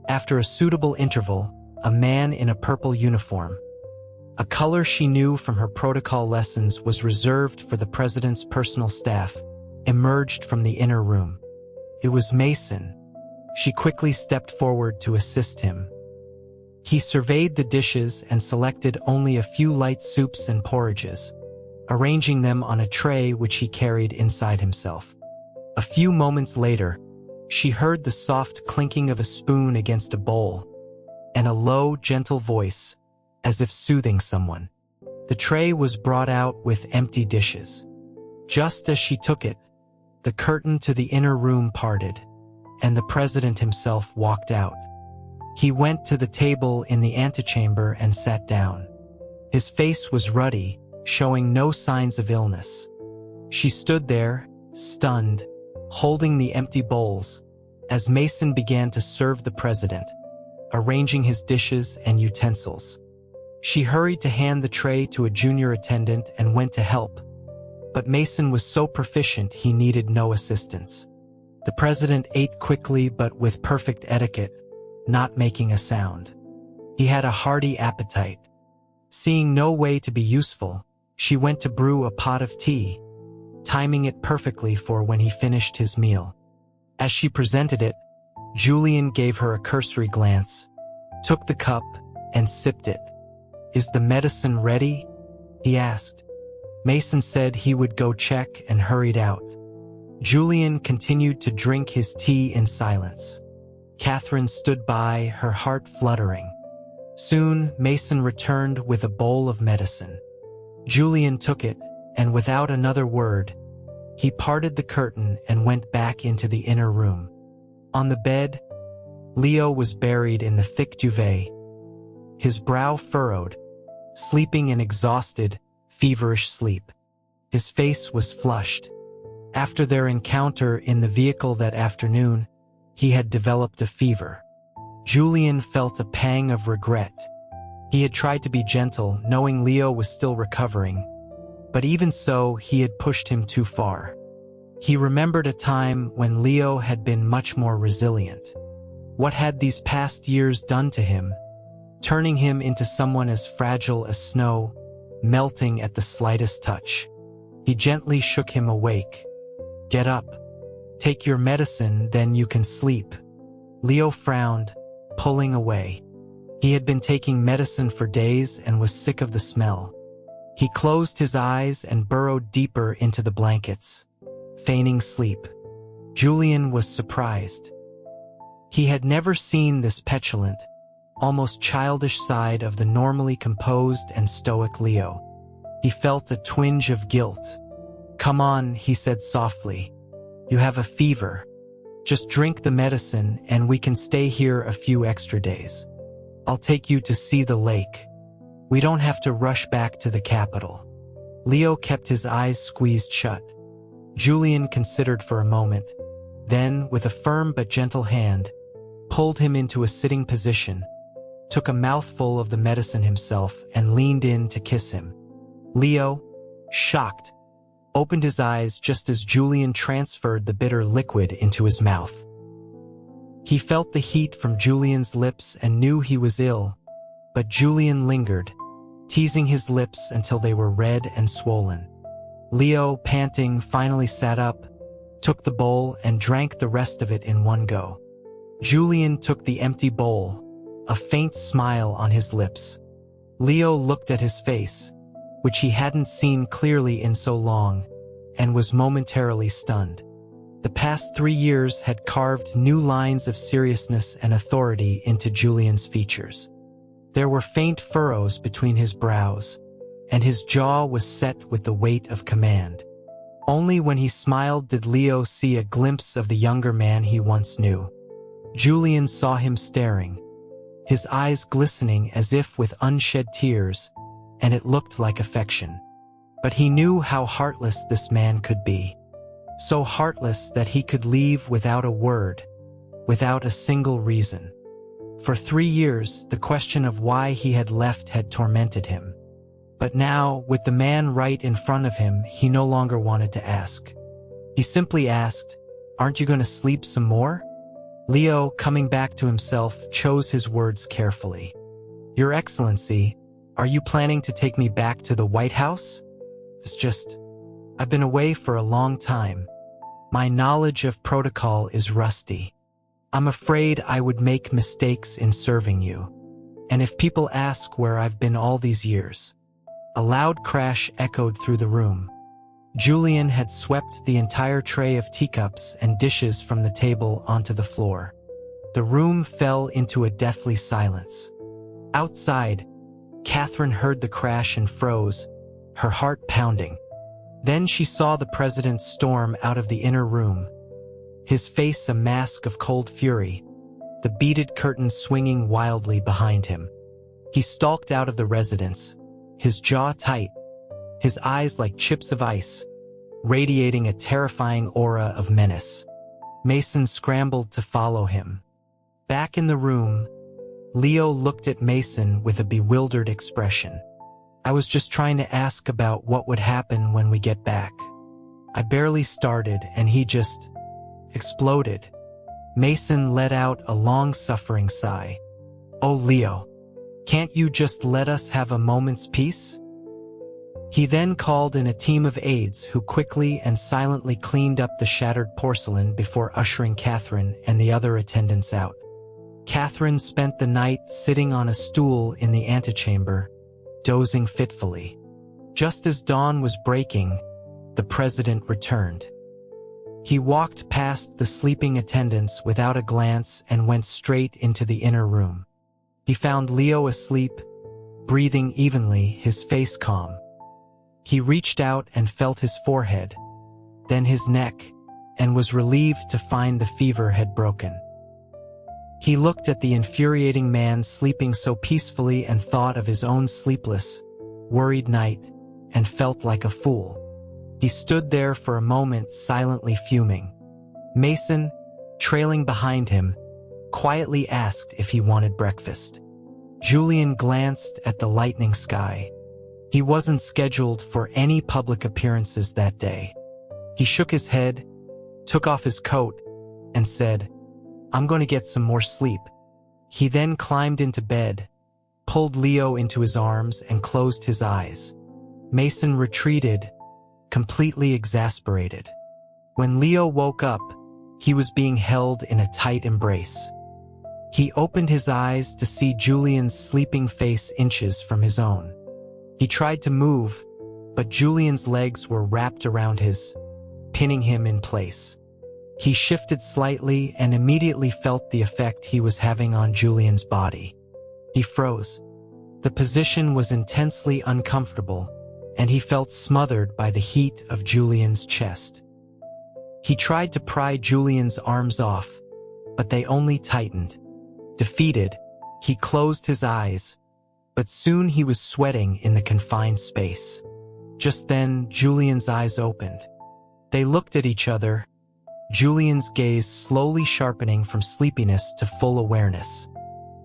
Speaker 1: After a suitable interval, a man in a purple uniform, a color she knew from her protocol lessons was reserved for the president's personal staff, emerged from the inner room. It was Mason. She quickly stepped forward to assist him. He surveyed the dishes and selected only a few light soups and porridges, arranging them on a tray which he carried inside himself. A few moments later, she heard the soft clinking of a spoon against a bowl, and a low, gentle voice, as if soothing someone. The tray was brought out with empty dishes. Just as she took it, the curtain to the inner room parted, and the president himself walked out. He went to the table in the antechamber and sat down. His face was ruddy, showing no signs of illness. She stood there, stunned, holding the empty bowls, as Mason began to serve the president, arranging his dishes and utensils. She hurried to hand the tray to a junior attendant and went to help, but Mason was so proficient he needed no assistance. The president ate quickly but with perfect etiquette, not making a sound. He had a hearty appetite. Seeing no way to be useful, she went to brew a pot of tea, timing it perfectly for when he finished his meal. As she presented it, Julian gave her a cursory glance, took the cup, and sipped it. "Is the medicine ready?" he asked. Mason said he would go check and hurried out. Julian continued to drink his tea in silence. Catherine stood by, her heart fluttering. Soon, Mason returned with a bowl of medicine. Julian took it, and without another word, he parted the curtain and went back into the inner room. On the bed, Leo was buried in the thick duvet, his brow furrowed, sleeping an exhausted, feverish sleep. His face was flushed. After their encounter in the vehicle that afternoon, he had developed a fever. Julian felt a pang of regret. He had tried to be gentle, knowing Leo was still recovering, but even so, he had pushed him too far. He remembered a time when Leo had been much more resilient. What had these past years done to him, turning him into someone as fragile as snow, melting at the slightest touch? He gently shook him awake. "Get up. Take your medicine, then you can sleep." Leo frowned, pulling away. He had been taking medicine for days and was sick of the smell. He closed his eyes and burrowed deeper into the blankets, feigning sleep. Julian was surprised. He had never seen this petulant, almost childish side of the normally composed and stoic Leo. He felt a twinge of guilt. "Come on," he said softly. "You have a fever. Just drink the medicine and we can stay here a few extra days. I'll take you to see the lake. We don't have to rush back to the capital." Leo kept his eyes squeezed shut. Julian considered for a moment, then, with a firm but gentle hand, pulled him into a sitting position, took a mouthful of the medicine himself, and leaned in to kiss him. Leo, shocked, opened his eyes just as Julian transferred the bitter liquid into his mouth. He felt the heat from Julian's lips and knew he was ill, but Julian lingered, teasing his lips until they were red and swollen. Leo, panting, finally sat up, took the bowl and drank the rest of it in one go. Julian took the empty bowl, a faint smile on his lips. Leo looked at his face, which he hadn't seen clearly in so long, and was momentarily stunned. The past 3 years had carved new lines of seriousness and authority into Julian's features. There were faint furrows between his brows, and his jaw was set with the weight of command. Only when he smiled did Leo see a glimpse of the younger man he once knew. Julian saw him staring, his eyes glistening as if with unshed tears, and it looked like affection. But he knew how heartless this man could be. So heartless that he could leave without a word, without a single reason. For 3 years, the question of why he had left had tormented him. But now, with the man right in front of him, he no longer wanted to ask. He simply asked, "Aren't you going to sleep some more?" Leo, coming back to himself, chose his words carefully. "Your Excellency, are you planning to take me back to the White House? I've been away for a long time. My knowledge of protocol is rusty. I'm afraid I would make mistakes in serving you. And if people ask where I've been all these years..." A loud crash echoed through the room. Julian had swept the entire tray of teacups and dishes from the table onto the floor. The room fell into a deathly silence. Outside, Catherine heard the crash and froze, her heart pounding. Then she saw the president storm out of the inner room, his face a mask of cold fury, the beaded curtains swinging wildly behind him. He stalked out of the residence, his jaw tight, his eyes like chips of ice, radiating a terrifying aura of menace. Mason scrambled to follow him. Back in the room, Leo looked at Mason with a bewildered expression. "I was just trying to ask about what would happen when we get back. I barely started and he just exploded." Mason let out a long-suffering sigh. "Oh, Leo, can't you just let us have a moment's peace?" He then called in a team of aides who quickly and silently cleaned up the shattered porcelain before ushering Catherine and the other attendants out. Catherine spent the night sitting on a stool in the antechamber, dozing fitfully. Just as dawn was breaking, the president returned. He walked past the sleeping attendants without a glance and went straight into the inner room. He found Leo asleep, breathing evenly, his face calm. He reached out and felt his forehead, then his neck, and was relieved to find the fever had broken. He looked at the infuriating man sleeping so peacefully and thought of his own sleepless, worried night, and felt like a fool. He stood there for a moment silently fuming. Mason, trailing behind him, quietly asked if he wanted breakfast. Julian glanced at the lightning sky. He wasn't scheduled for any public appearances that day. He shook his head, took off his coat, and said, "I'm going to get some more sleep." He then climbed into bed, pulled Leo into his arms, and closed his eyes. Mason retreated, completely exasperated. When Leo woke up, he was being held in a tight embrace. He opened his eyes to see Julian's sleeping face inches from his own. He tried to move, but Julian's legs were wrapped around his, pinning him in place. He shifted slightly and immediately felt the effect he was having on Julian's body. He froze. The position was intensely uncomfortable, and he felt smothered by the heat of Julian's chest. He tried to pry Julian's arms off, but they only tightened. Defeated, he closed his eyes, but soon he was sweating in the confined space. Just then, Julian's eyes opened. They looked at each other, Julian's gaze slowly sharpening from sleepiness to full awareness.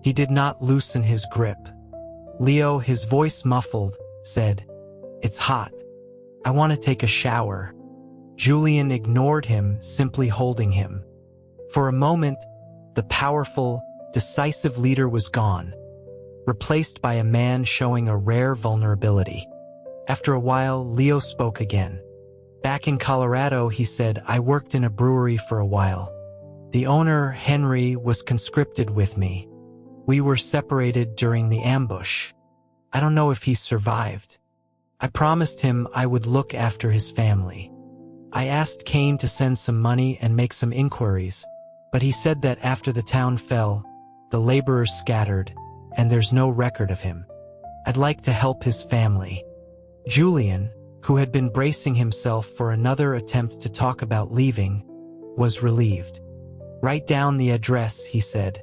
Speaker 1: He did not loosen his grip. Leo, his voice muffled, said, "It's hot. I want to take a shower." Julian ignored him, simply holding him. For a moment, the powerful, decisive leader was gone, replaced by a man showing a rare vulnerability. After a while, Leo spoke again. "Back in Colorado," he said, "I worked in a brewery for a while. The owner, Henry, was conscripted with me. We were separated during the ambush. I don't know if he survived. I promised him I would look after his family. I asked Kane to send some money and make some inquiries, but he said that after the town fell, the laborers scattered, and there's no record of him. I'd like to help his family." Julian, who had been bracing himself for another attempt to talk about leaving, was relieved. "Write down the address," he said.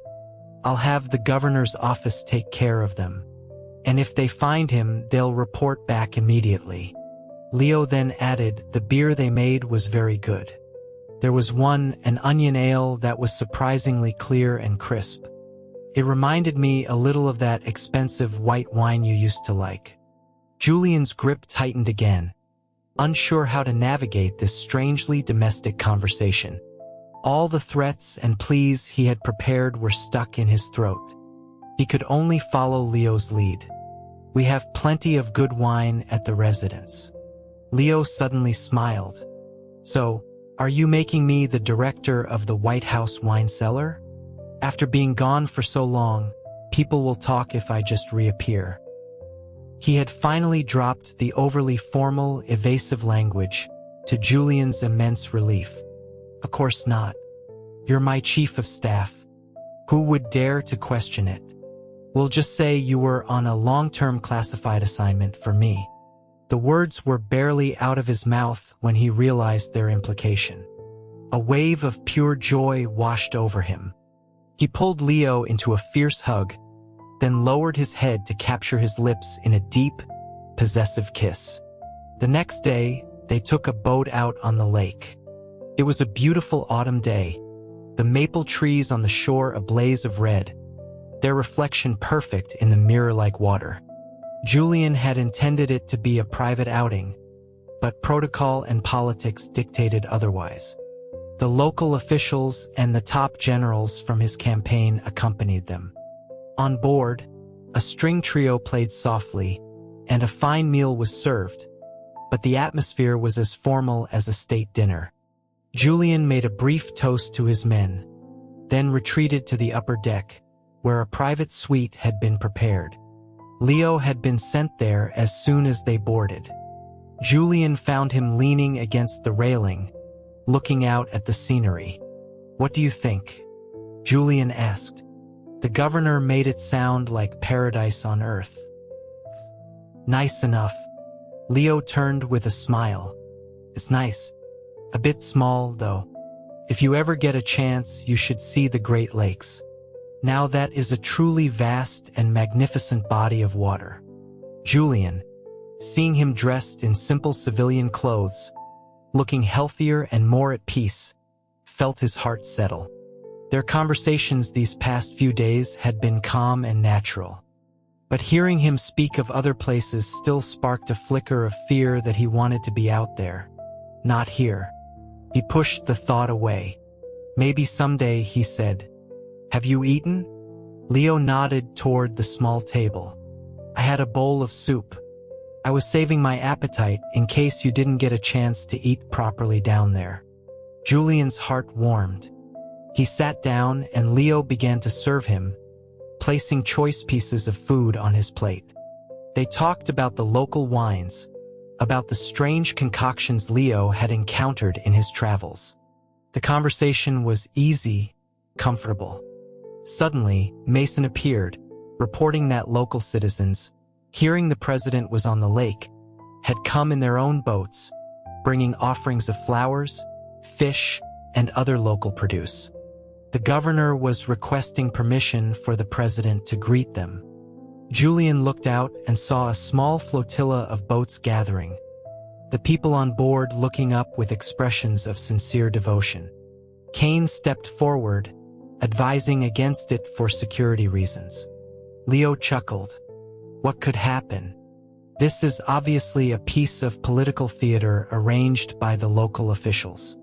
Speaker 1: "I'll have the governor's office take care of them. And if they find him, they'll report back immediately." Leo then added, "The beer they made was very good. There was an onion ale that was surprisingly clear and crisp. It reminded me a little of that expensive white wine you used to like." Julian's grip tightened again, unsure how to navigate this strangely domestic conversation. All the threats and pleas he had prepared were stuck in his throat. He could only follow Leo's lead. "We have plenty of good wine at the residence." Leo suddenly smiled. "So, are you making me the director of the White House wine cellar? After being gone for so long, people will talk if I just reappear." He had finally dropped the overly formal, evasive language, to Julian's immense relief. "Of course not. You're my chief of staff. Who would dare to question it? We'll just say you were on a long-term classified assignment for me." The words were barely out of his mouth when he realized their implication. A wave of pure joy washed over him. He pulled Leo into a fierce hug, then lowered his head to capture his lips in a deep, possessive kiss. The next day, they took a boat out on the lake. It was a beautiful autumn day, the maple trees on the shore a blaze of red, their reflection perfect in the mirror-like water. Julian had intended it to be a private outing, but protocol and politics dictated otherwise. The local officials and the top generals from his campaign accompanied them. On board, a string trio played softly, and a fine meal was served, but the atmosphere was as formal as a state dinner. Julian made a brief toast to his men, then retreated to the upper deck, where a private suite had been prepared. Leo had been sent there as soon as they boarded. Julian found him leaning against the railing, looking out at the scenery. "What do you think?" Julian asked. The governor made it sound like paradise on earth. "Nice enough." Leo turned with a smile. "It's nice. A bit small, though. If you ever get a chance, you should see the Great Lakes. Now that is a truly vast and magnificent body of water." Julian, seeing him dressed in simple civilian clothes, looking healthier and more at peace, felt his heart settle. Their conversations these past few days had been calm and natural. But hearing him speak of other places still sparked a flicker of fear that he wanted to be out there. Not here. He pushed the thought away. Maybe someday, he said. Have you eaten? Leo nodded toward the small table. I had a bowl of soup. I was saving my appetite in case you didn't get a chance to eat properly down there. Julian's heart warmed. He sat down and Leo began to serve him, placing choice pieces of food on his plate. They talked about the local wines, about the strange concoctions Leo had encountered in his travels. The conversation was easy, comfortable. Suddenly, Mason appeared, reporting that local citizens, hearing the president was on the lake, had come in their own boats, bringing offerings of flowers, fish, and other local produce. The governor was requesting permission for the president to greet them. Julian looked out and saw a small flotilla of boats gathering, the people on board looking up with expressions of sincere devotion. Cain stepped forward, advising against it for security reasons. Leo chuckled. What could happen? This is obviously a piece of political theater arranged by the local officials.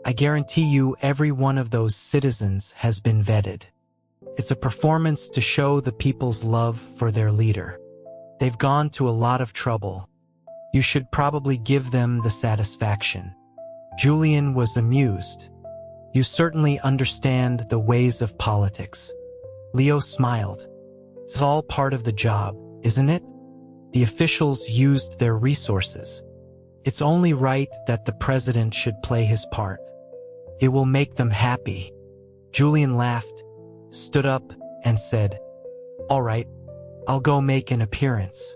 Speaker 1: I guarantee you every one of those citizens has been vetted. It's a performance to show the people's love for their leader. They've gone to a lot of trouble. You should probably give them the satisfaction. Julian was amused. You certainly understand the ways of politics. Leo smiled. It's all part of the job, isn't it? The officials used their resources. It's only right that the president should play his part. It will make them happy. Julian laughed, stood up, and said, All right, I'll go make an appearance.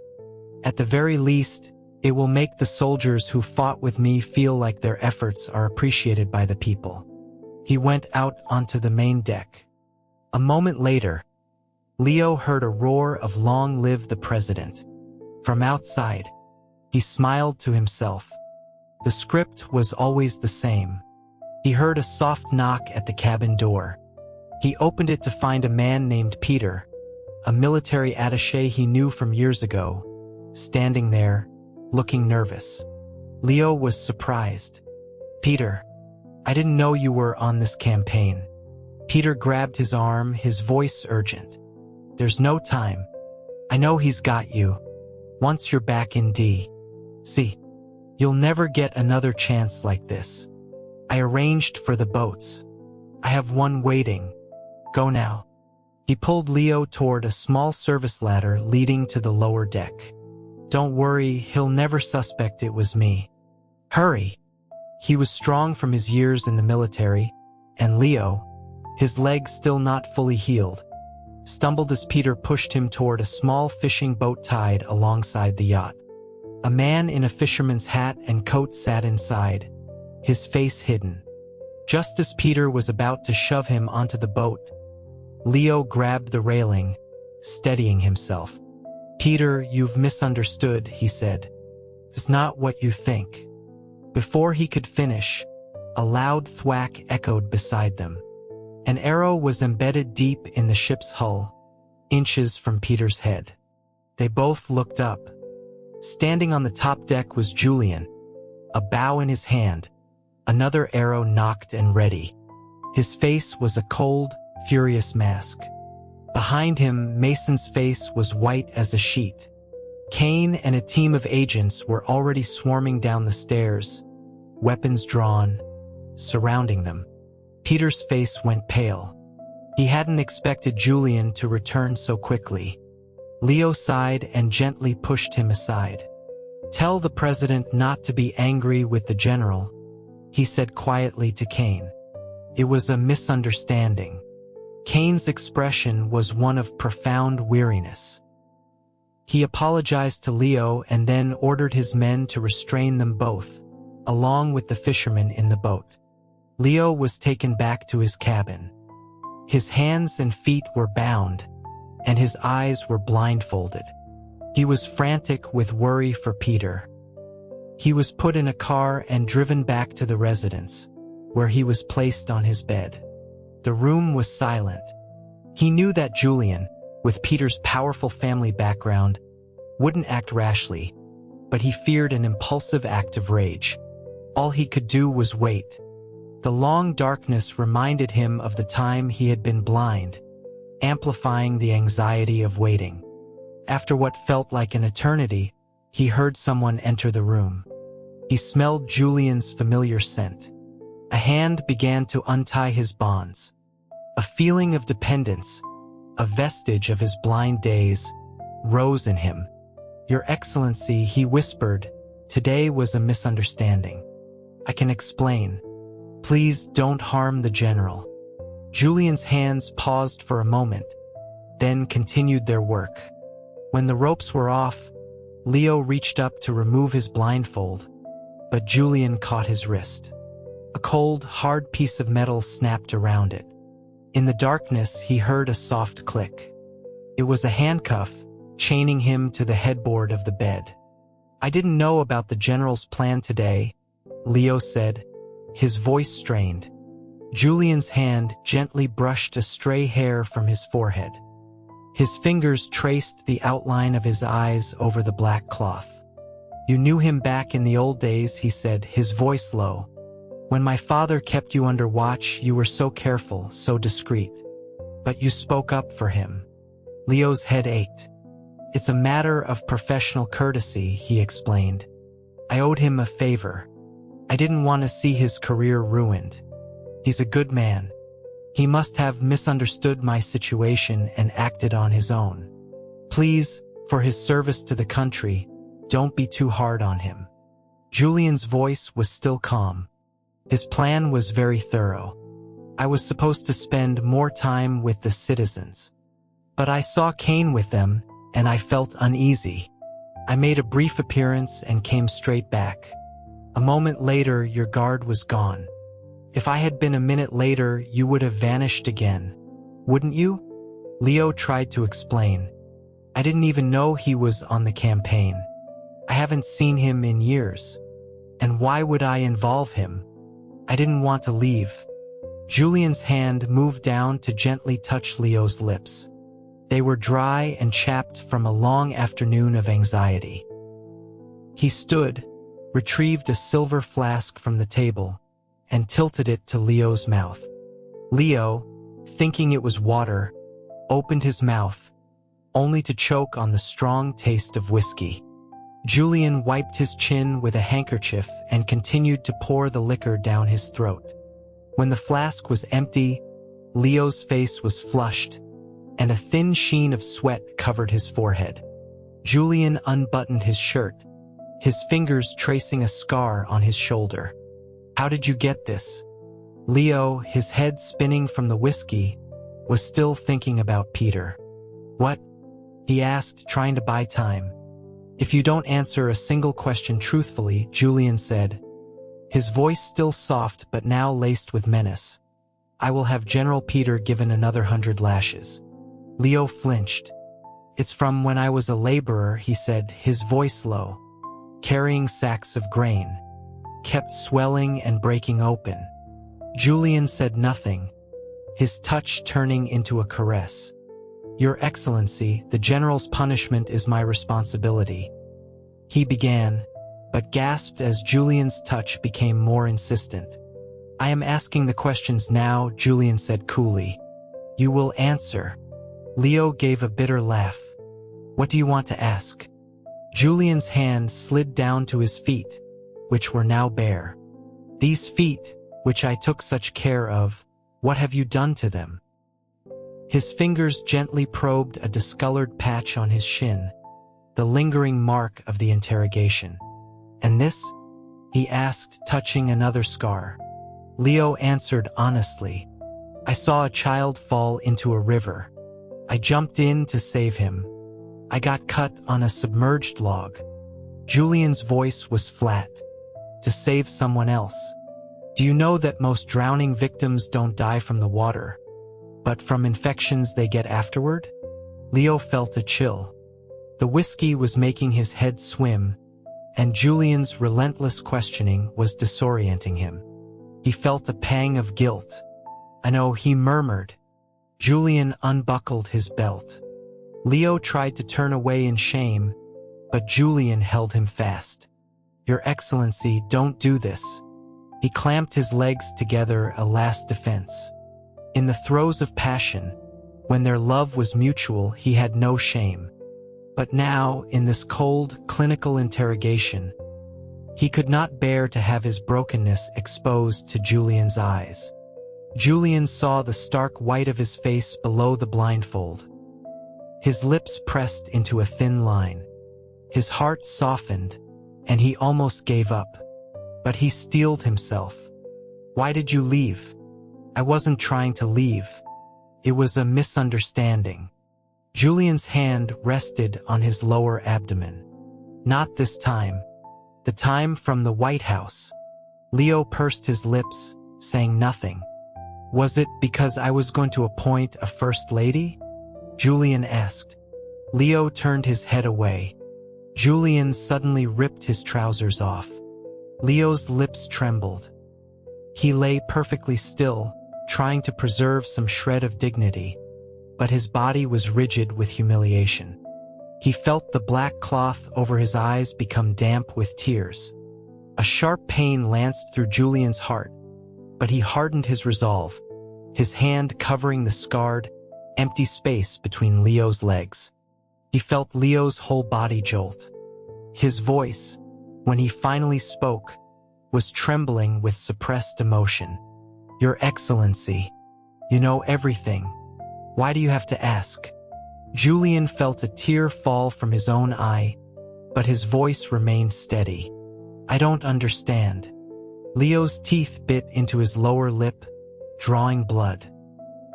Speaker 1: At the very least, it will make the soldiers who fought with me feel like their efforts are appreciated by the people. He went out onto the main deck. A moment later, Leo heard a roar of "Long live the president." From outside, he smiled to himself. The script was always the same. He heard a soft knock at the cabin door. He opened it to find a man named Peter, a military attaché he knew from years ago, standing there, looking nervous. Leo was surprised. Peter, I didn't know you were on this campaign. Peter grabbed his arm, his voice urgent. There's no time. I know he's got you. Once you're back in D.C., you'll never get another chance like this. I arranged for the boats. I have one waiting. Go now. He pulled Leo toward a small service ladder leading to the lower deck. Don't worry, he'll never suspect it was me. Hurry. He was strong from his years in the military, and Leo, his legs still not fully healed, stumbled as Peter pushed him toward a small fishing boat tied alongside the yacht. A man in a fisherman's hat and coat sat inside, his face hidden. Just as Peter was about to shove him onto the boat, Leo grabbed the railing, steadying himself. Peter, you've misunderstood, he said. It's not what you think. Before he could finish, a loud thwack echoed beside them. An arrow was embedded deep in the ship's hull, inches from Peter's head. They both looked up. Standing on the top deck was Julian, a bow in his hand, another arrow nocked and ready. His face was a cold, furious mask. Behind him, Mason's face was white as a sheet. Cain and a team of agents were already swarming down the stairs, weapons drawn, surrounding them. Peter's face went pale. He hadn't expected Julian to return so quickly. Leo sighed and gently pushed him aside. Tell the president not to be angry with the general, he said quietly to Cain. It was a misunderstanding. Cain's expression was one of profound weariness. He apologized to Leo and then ordered his men to restrain them both, along with the fishermen in the boat. Leo was taken back to his cabin. His hands and feet were bound, and his eyes were blindfolded. He was frantic with worry for Peter. He was put in a car and driven back to the residence, where he was placed on his bed. The room was silent. He knew that Julian, with Peter's powerful family background, wouldn't act rashly, but he feared an impulsive act of rage. All he could do was wait. The long darkness reminded him of the time he had been blind, amplifying the anxiety of waiting. After what felt like an eternity, he heard someone enter the room. He smelled Julian's familiar scent. A hand began to untie his bonds. A feeling of dependence, a vestige of his blind days, rose in him. "Your Excellency," he whispered, "today was a misunderstanding. I can explain. Please don't harm the general." Julian's hands paused for a moment, then continued their work. When the ropes were off, Leo reached up to remove his blindfold, but Julian caught his wrist. A cold, hard piece of metal snapped around it. In the darkness, he heard a soft click. It was a handcuff, chaining him to the headboard of the bed. "I didn't know about the general's plan today," Leo said, his voice strained. Julian's hand gently brushed a stray hair from his forehead. His fingers traced the outline of his eyes over the black cloth. "You knew him back in the old days," he said, his voice low. "When my father kept you under watch, you were so careful, so discreet. But you spoke up for him." Leo's head ached. "It's a matter of professional courtesy," he explained. "I owed him a favor. I didn't want to see his career ruined. He's a good man. He must have misunderstood my situation and acted on his own. Please, for his service to the country, don't be too hard on him." Julian's voice was still calm. His plan was very thorough. "I was supposed to spend more time with the citizens. But I saw Kane with them, and I felt uneasy. I made a brief appearance and came straight back. A moment later, your guard was gone. If I had been a minute later, you would have vanished again. Wouldn't you?" Leo tried to explain. "I didn't even know he was on the campaign. I haven't seen him in years. And why would I involve him? I didn't want to leave." Julian's hand moved down to gently touch Leo's lips. They were dry and chapped from a long afternoon of anxiety. He stood, retrieved a silver flask from the table, and tilted it to Leo's mouth. Leo, thinking it was water, opened his mouth, only to choke on the strong taste of whiskey. Julian wiped his chin with a handkerchief and continued to pour the liquor down his throat. When the flask was empty, Leo's face was flushed, and a thin sheen of sweat covered his forehead. Julian unbuttoned his shirt, his fingers tracing a scar on his shoulder. "How did you get this?" Leo, his head spinning from the whiskey, was still thinking about Peter. "What?" he asked, trying to buy time. "If you don't answer a single question truthfully," Julian said, his voice still soft but now laced with menace, "I will have General Peter given another 100 lashes." Leo flinched. "It's from when I was a laborer," he said, his voice low. "Carrying sacks of grain. Kept swelling and breaking open." Julian said nothing, his touch turning into a caress. "Your Excellency, the general's punishment is my responsibility," he began, but gasped as Julian's touch became more insistent. "I am asking the questions now," Julian said coolly. "You will answer." Leo gave a bitter laugh. "What do you want to ask?" Julian's hand slid down to his feet, which were now bare. "These feet, which I took such care of, what have you done to them?" His fingers gently probed a discolored patch on his shin, the lingering mark of the interrogation. "And this?" he asked, touching another scar. Leo answered honestly. "I saw a child fall into a river. I jumped in to save him. I got cut on a submerged log." Julian's voice was flat. "To save someone else. Do you know that most drowning victims don't die from the water, but from infections they get afterward?" Leo felt a chill. The whiskey was making his head swim, and Julian's relentless questioning was disorienting him. He felt a pang of guilt. "I know," he murmured. Julian unbuckled his belt. Leo tried to turn away in shame, but Julian held him fast. "Your Excellency, don't do this." He clamped his legs together, a last defense. In the throes of passion, when their love was mutual, he had no shame. But now, in this cold, clinical interrogation, he could not bear to have his brokenness exposed to Julian's eyes. Julian saw the stark white of his face below the blindfold. His lips pressed into a thin line. His heart softened, and he almost gave up. But he steeled himself. "Why did you leave?" "I wasn't trying to leave. It was a misunderstanding." Julian's hand rested on his lower abdomen. "Not this time. The time from the White House." Leo pursed his lips, saying nothing. "Was it because I was going to appoint a first lady?" Julian asked. Leo turned his head away. Julian suddenly ripped his trousers off. Leo's lips trembled. He lay perfectly still, trying to preserve some shred of dignity, but his body was rigid with humiliation. He felt the black cloth over his eyes become damp with tears. A sharp pain lanced through Julian's heart, but he hardened his resolve, his hand covering the scarred, empty space between Leo's legs. He felt Leo's whole body jolt. His voice, when he finally spoke, was trembling with suppressed emotion. "Your Excellency, you know everything. Why do you have to ask?" Julian felt a tear fall from his own eye, but his voice remained steady. "I don't understand." Leo's teeth bit into his lower lip, drawing blood.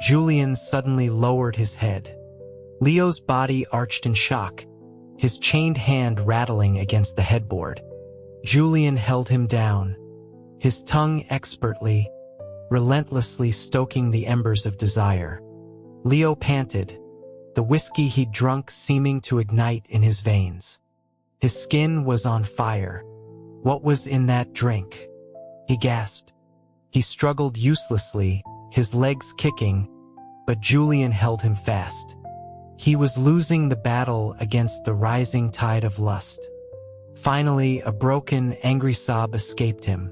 Speaker 1: Julian suddenly lowered his head. Leo's body arched in shock, his chained hand rattling against the headboard. Julian held him down, his tongue expertly, relentlessly stoking the embers of desire. Leo panted, the whiskey he'd drunk seeming to ignite in his veins. His skin was on fire. What was in that drink? He gasped. He struggled uselessly, his legs kicking, but Julian held him fast. He was losing the battle against the rising tide of lust. Finally, a broken, angry sob escaped him.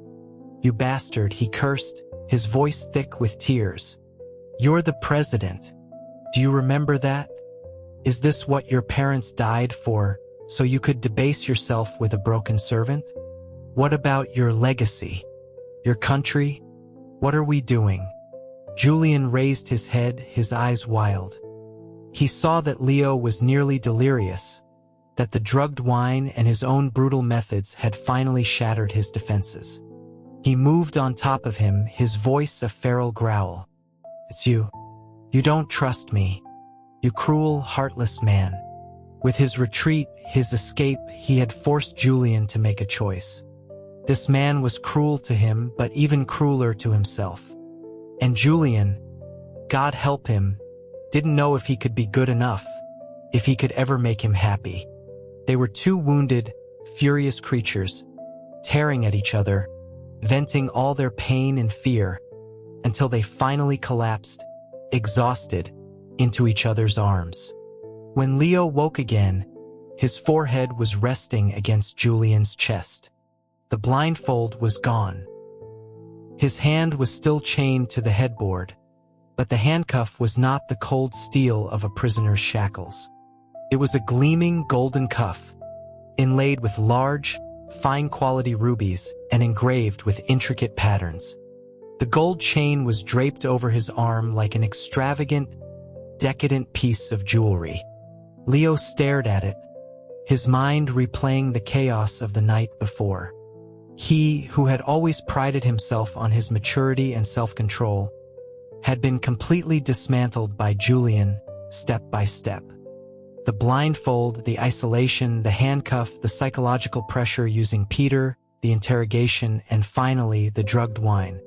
Speaker 1: "You bastard," he cursed, his voice thick with tears. "You're the president. Do you remember that? Is this what your parents died for, so you could debase yourself with a broken servant? What about your legacy? Your country? What are we doing?" Julian raised his head, his eyes wild. He saw that Leo was nearly delirious, that the drugged wine and his own brutal methods had finally shattered his defenses. He moved on top of him, his voice a feral growl. "It's you. You don't trust me. You cruel, heartless man." With his retreat, his escape, he had forced Julian to make a choice. This man was cruel to him, but even crueler to himself. And Julian, God help him, didn't know if he could be good enough, if he could ever make him happy. They were two wounded, furious creatures, tearing at each other, venting all their pain and fear, until they finally collapsed, exhausted, into each other's arms. When Leo woke again, his forehead was resting against Julian's chest. The blindfold was gone. His hand was still chained to the headboard, but the handcuff was not the cold steel of a prisoner's shackles. It was a gleaming golden cuff, inlaid with large, fine-quality rubies and engraved with intricate patterns. The gold chain was draped over his arm like an extravagant, decadent piece of jewelry. Leo stared at it, his mind replaying the chaos of the night before. He, who had always prided himself on his maturity and self-control, had been completely dismantled by Julian, step by step. The blindfold, the isolation, the handcuff, the psychological pressure using Peter, the interrogation, and finally the drugged wine.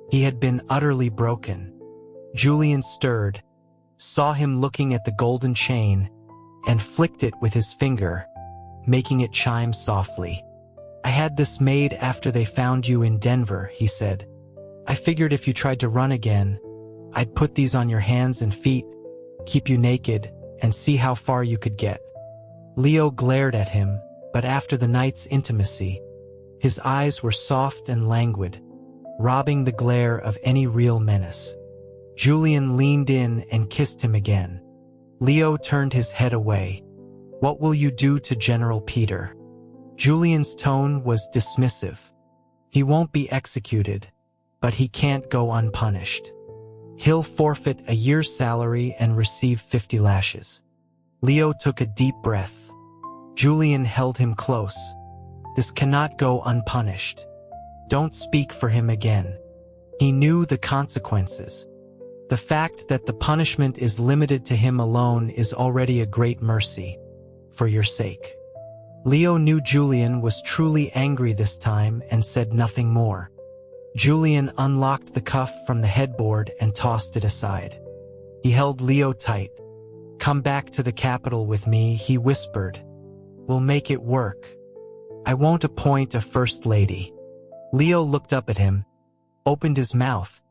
Speaker 1: He had been utterly broken. Julian stirred, saw him looking at the golden chain, and flicked it with his finger, making it chime softly. "I had this made after they found you in Denver," he said. "I figured if you tried to run again, I'd put these on your hands and feet, keep you naked, and see how far you could get. Leo glared at him, but after the night's intimacy, his eyes were soft and languid, robbing the glare of any real menace. Julian leaned in and kissed him again. Leo turned his head away. "What will you do to General Peter?" Julian's tone was dismissive. "He won't be executed, but he can't go unpunished. He'll forfeit a year's salary and receive 50 lashes. Leo took a deep breath. Julian held him close. "This cannot go unpunished. Don't speak for him again." He knew the consequences. The fact that the punishment is limited to him alone is already a great mercy. For your sake. Leo knew Julian was truly angry this time and said nothing more. Julian unlocked the cuff from the headboard and tossed it aside. He held Leo tight. "Come back to the capital with me," he whispered. "We'll make it work. I won't appoint a first lady." Leo looked up at him, opened his mouth,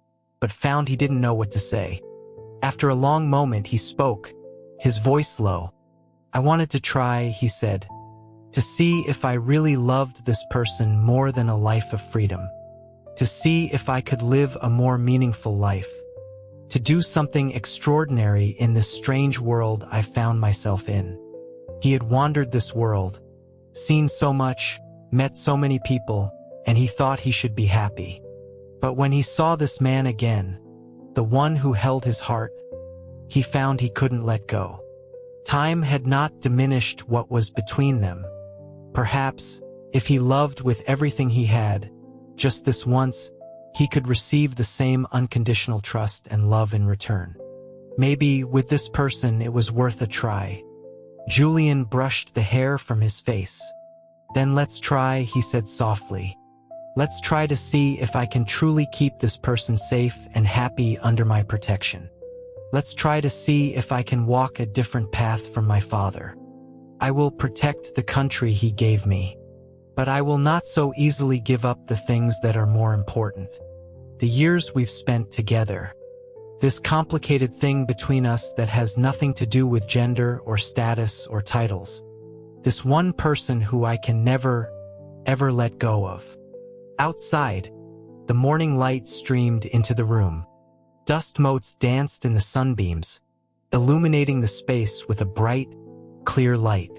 Speaker 1: but found he didn't know what to say. After a long moment he spoke, his voice low. "I wanted to try," he said, "to see if I really loved this person more than a life of freedom. To see if I could live a more meaningful life. To do something extraordinary in this strange world I found myself in." He had wandered this world, seen so much, met so many people, and he thought he should be happy. But when he saw this man again, the one who held his heart, he found he couldn't let go. Time had not diminished what was between them. Perhaps, if he loved with everything he had, just this once, he could receive the same unconditional trust and love in return. Maybe with this person it was worth a try. Julian brushed the hair from his face. "Then let's try," he said softly. "Let's try to see if I can truly keep this person safe and happy under my protection. Let's try to see if I can walk a different path from my father. I will protect the country he gave me. But I will not so easily give up the things that are more important. The years we've spent together. This complicated thing between us that has nothing to do with gender or status or titles. This one person who I can never, ever let go of." Outside, the morning light streamed into the room. Dust motes danced in the sunbeams, illuminating the space with a bright, clear light.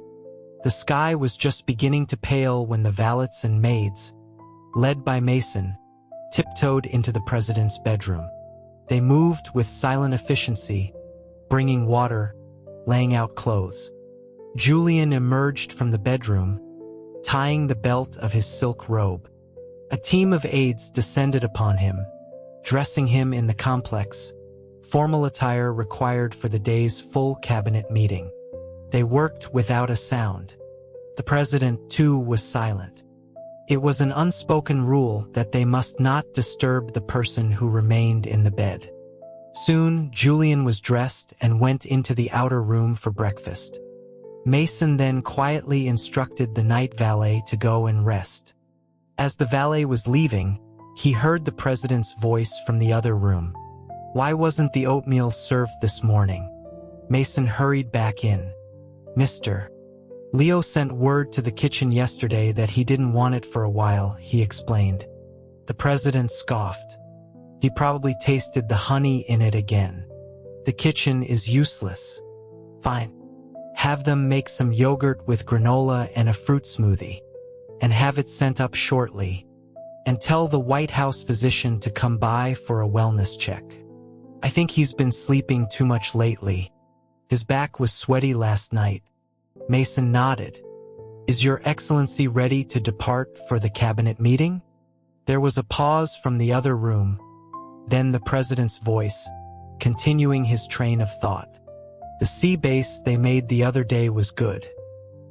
Speaker 1: The sky was just beginning to pale when the valets and maids, led by Mason, tiptoed into the president's bedroom. They moved with silent efficiency, bringing water, laying out clothes. Julian emerged from the bedroom, tying the belt of his silk robe. A team of aides descended upon him, dressing him in the complex, formal attire required for the day's full cabinet meeting. They worked without a sound. The president, too, was silent. It was an unspoken rule that they must not disturb the person who remained in the bed. Soon, Julian was dressed and went into the outer room for breakfast. Mason then quietly instructed the night valet to go and rest. As the valet was leaving, he heard the president's voice from the other room. "Why wasn't the oatmeal served this morning?" Mason hurried back in. "Mr. Leo sent word to the kitchen yesterday that he didn't want it for a while," he explained. The president scoffed. "He probably tasted the honey in it again. The kitchen is useless." "Fine. Have them make some yogurt with granola and a fruit smoothie, and have it sent up shortly. And tell the White House physician to come by for a wellness check. I think he's been sleeping too much lately. His back was sweaty last night." Mason nodded. "Is Your Excellency ready to depart for the cabinet meeting?" There was a pause from the other room, then the president's voice, continuing his train of thought. "The sea base they made the other day was good.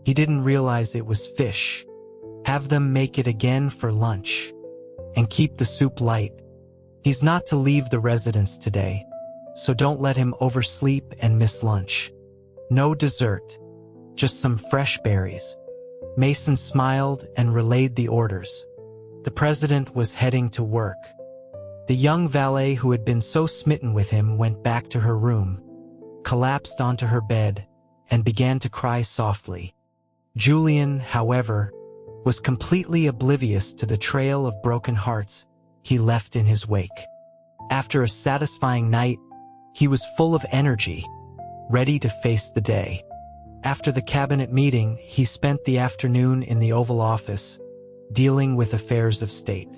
Speaker 1: He didn't realize it was fish. Have them make it again for lunch. And keep the soup light. He's not to leave the residence today, so don't let him oversleep and miss lunch. No dessert. Just some fresh berries." Mason smiled and relayed the orders. The president was heading to work. The young valet who had been so smitten with him went back to her room, collapsed onto her bed and began to cry softly. Julian, however, was completely oblivious to the trail of broken hearts he left in his wake. After a satisfying night, he was full of energy, ready to face the day. After the cabinet meeting, he spent the afternoon in the Oval Office, dealing with affairs of state.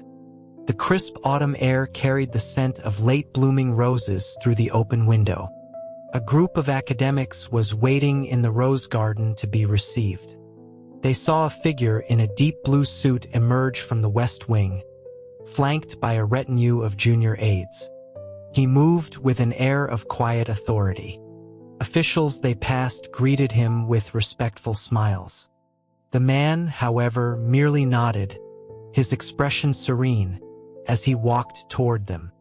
Speaker 1: The crisp autumn air carried the scent of late-blooming roses through the open window. A group of academics was waiting in the rose garden to be received. They saw a figure in a deep blue suit emerge from the West Wing, flanked by a retinue of junior aides. He moved with an air of quiet authority. Officials they passed greeted him with respectful smiles. The man, however, merely nodded, his expression serene, as he walked toward them.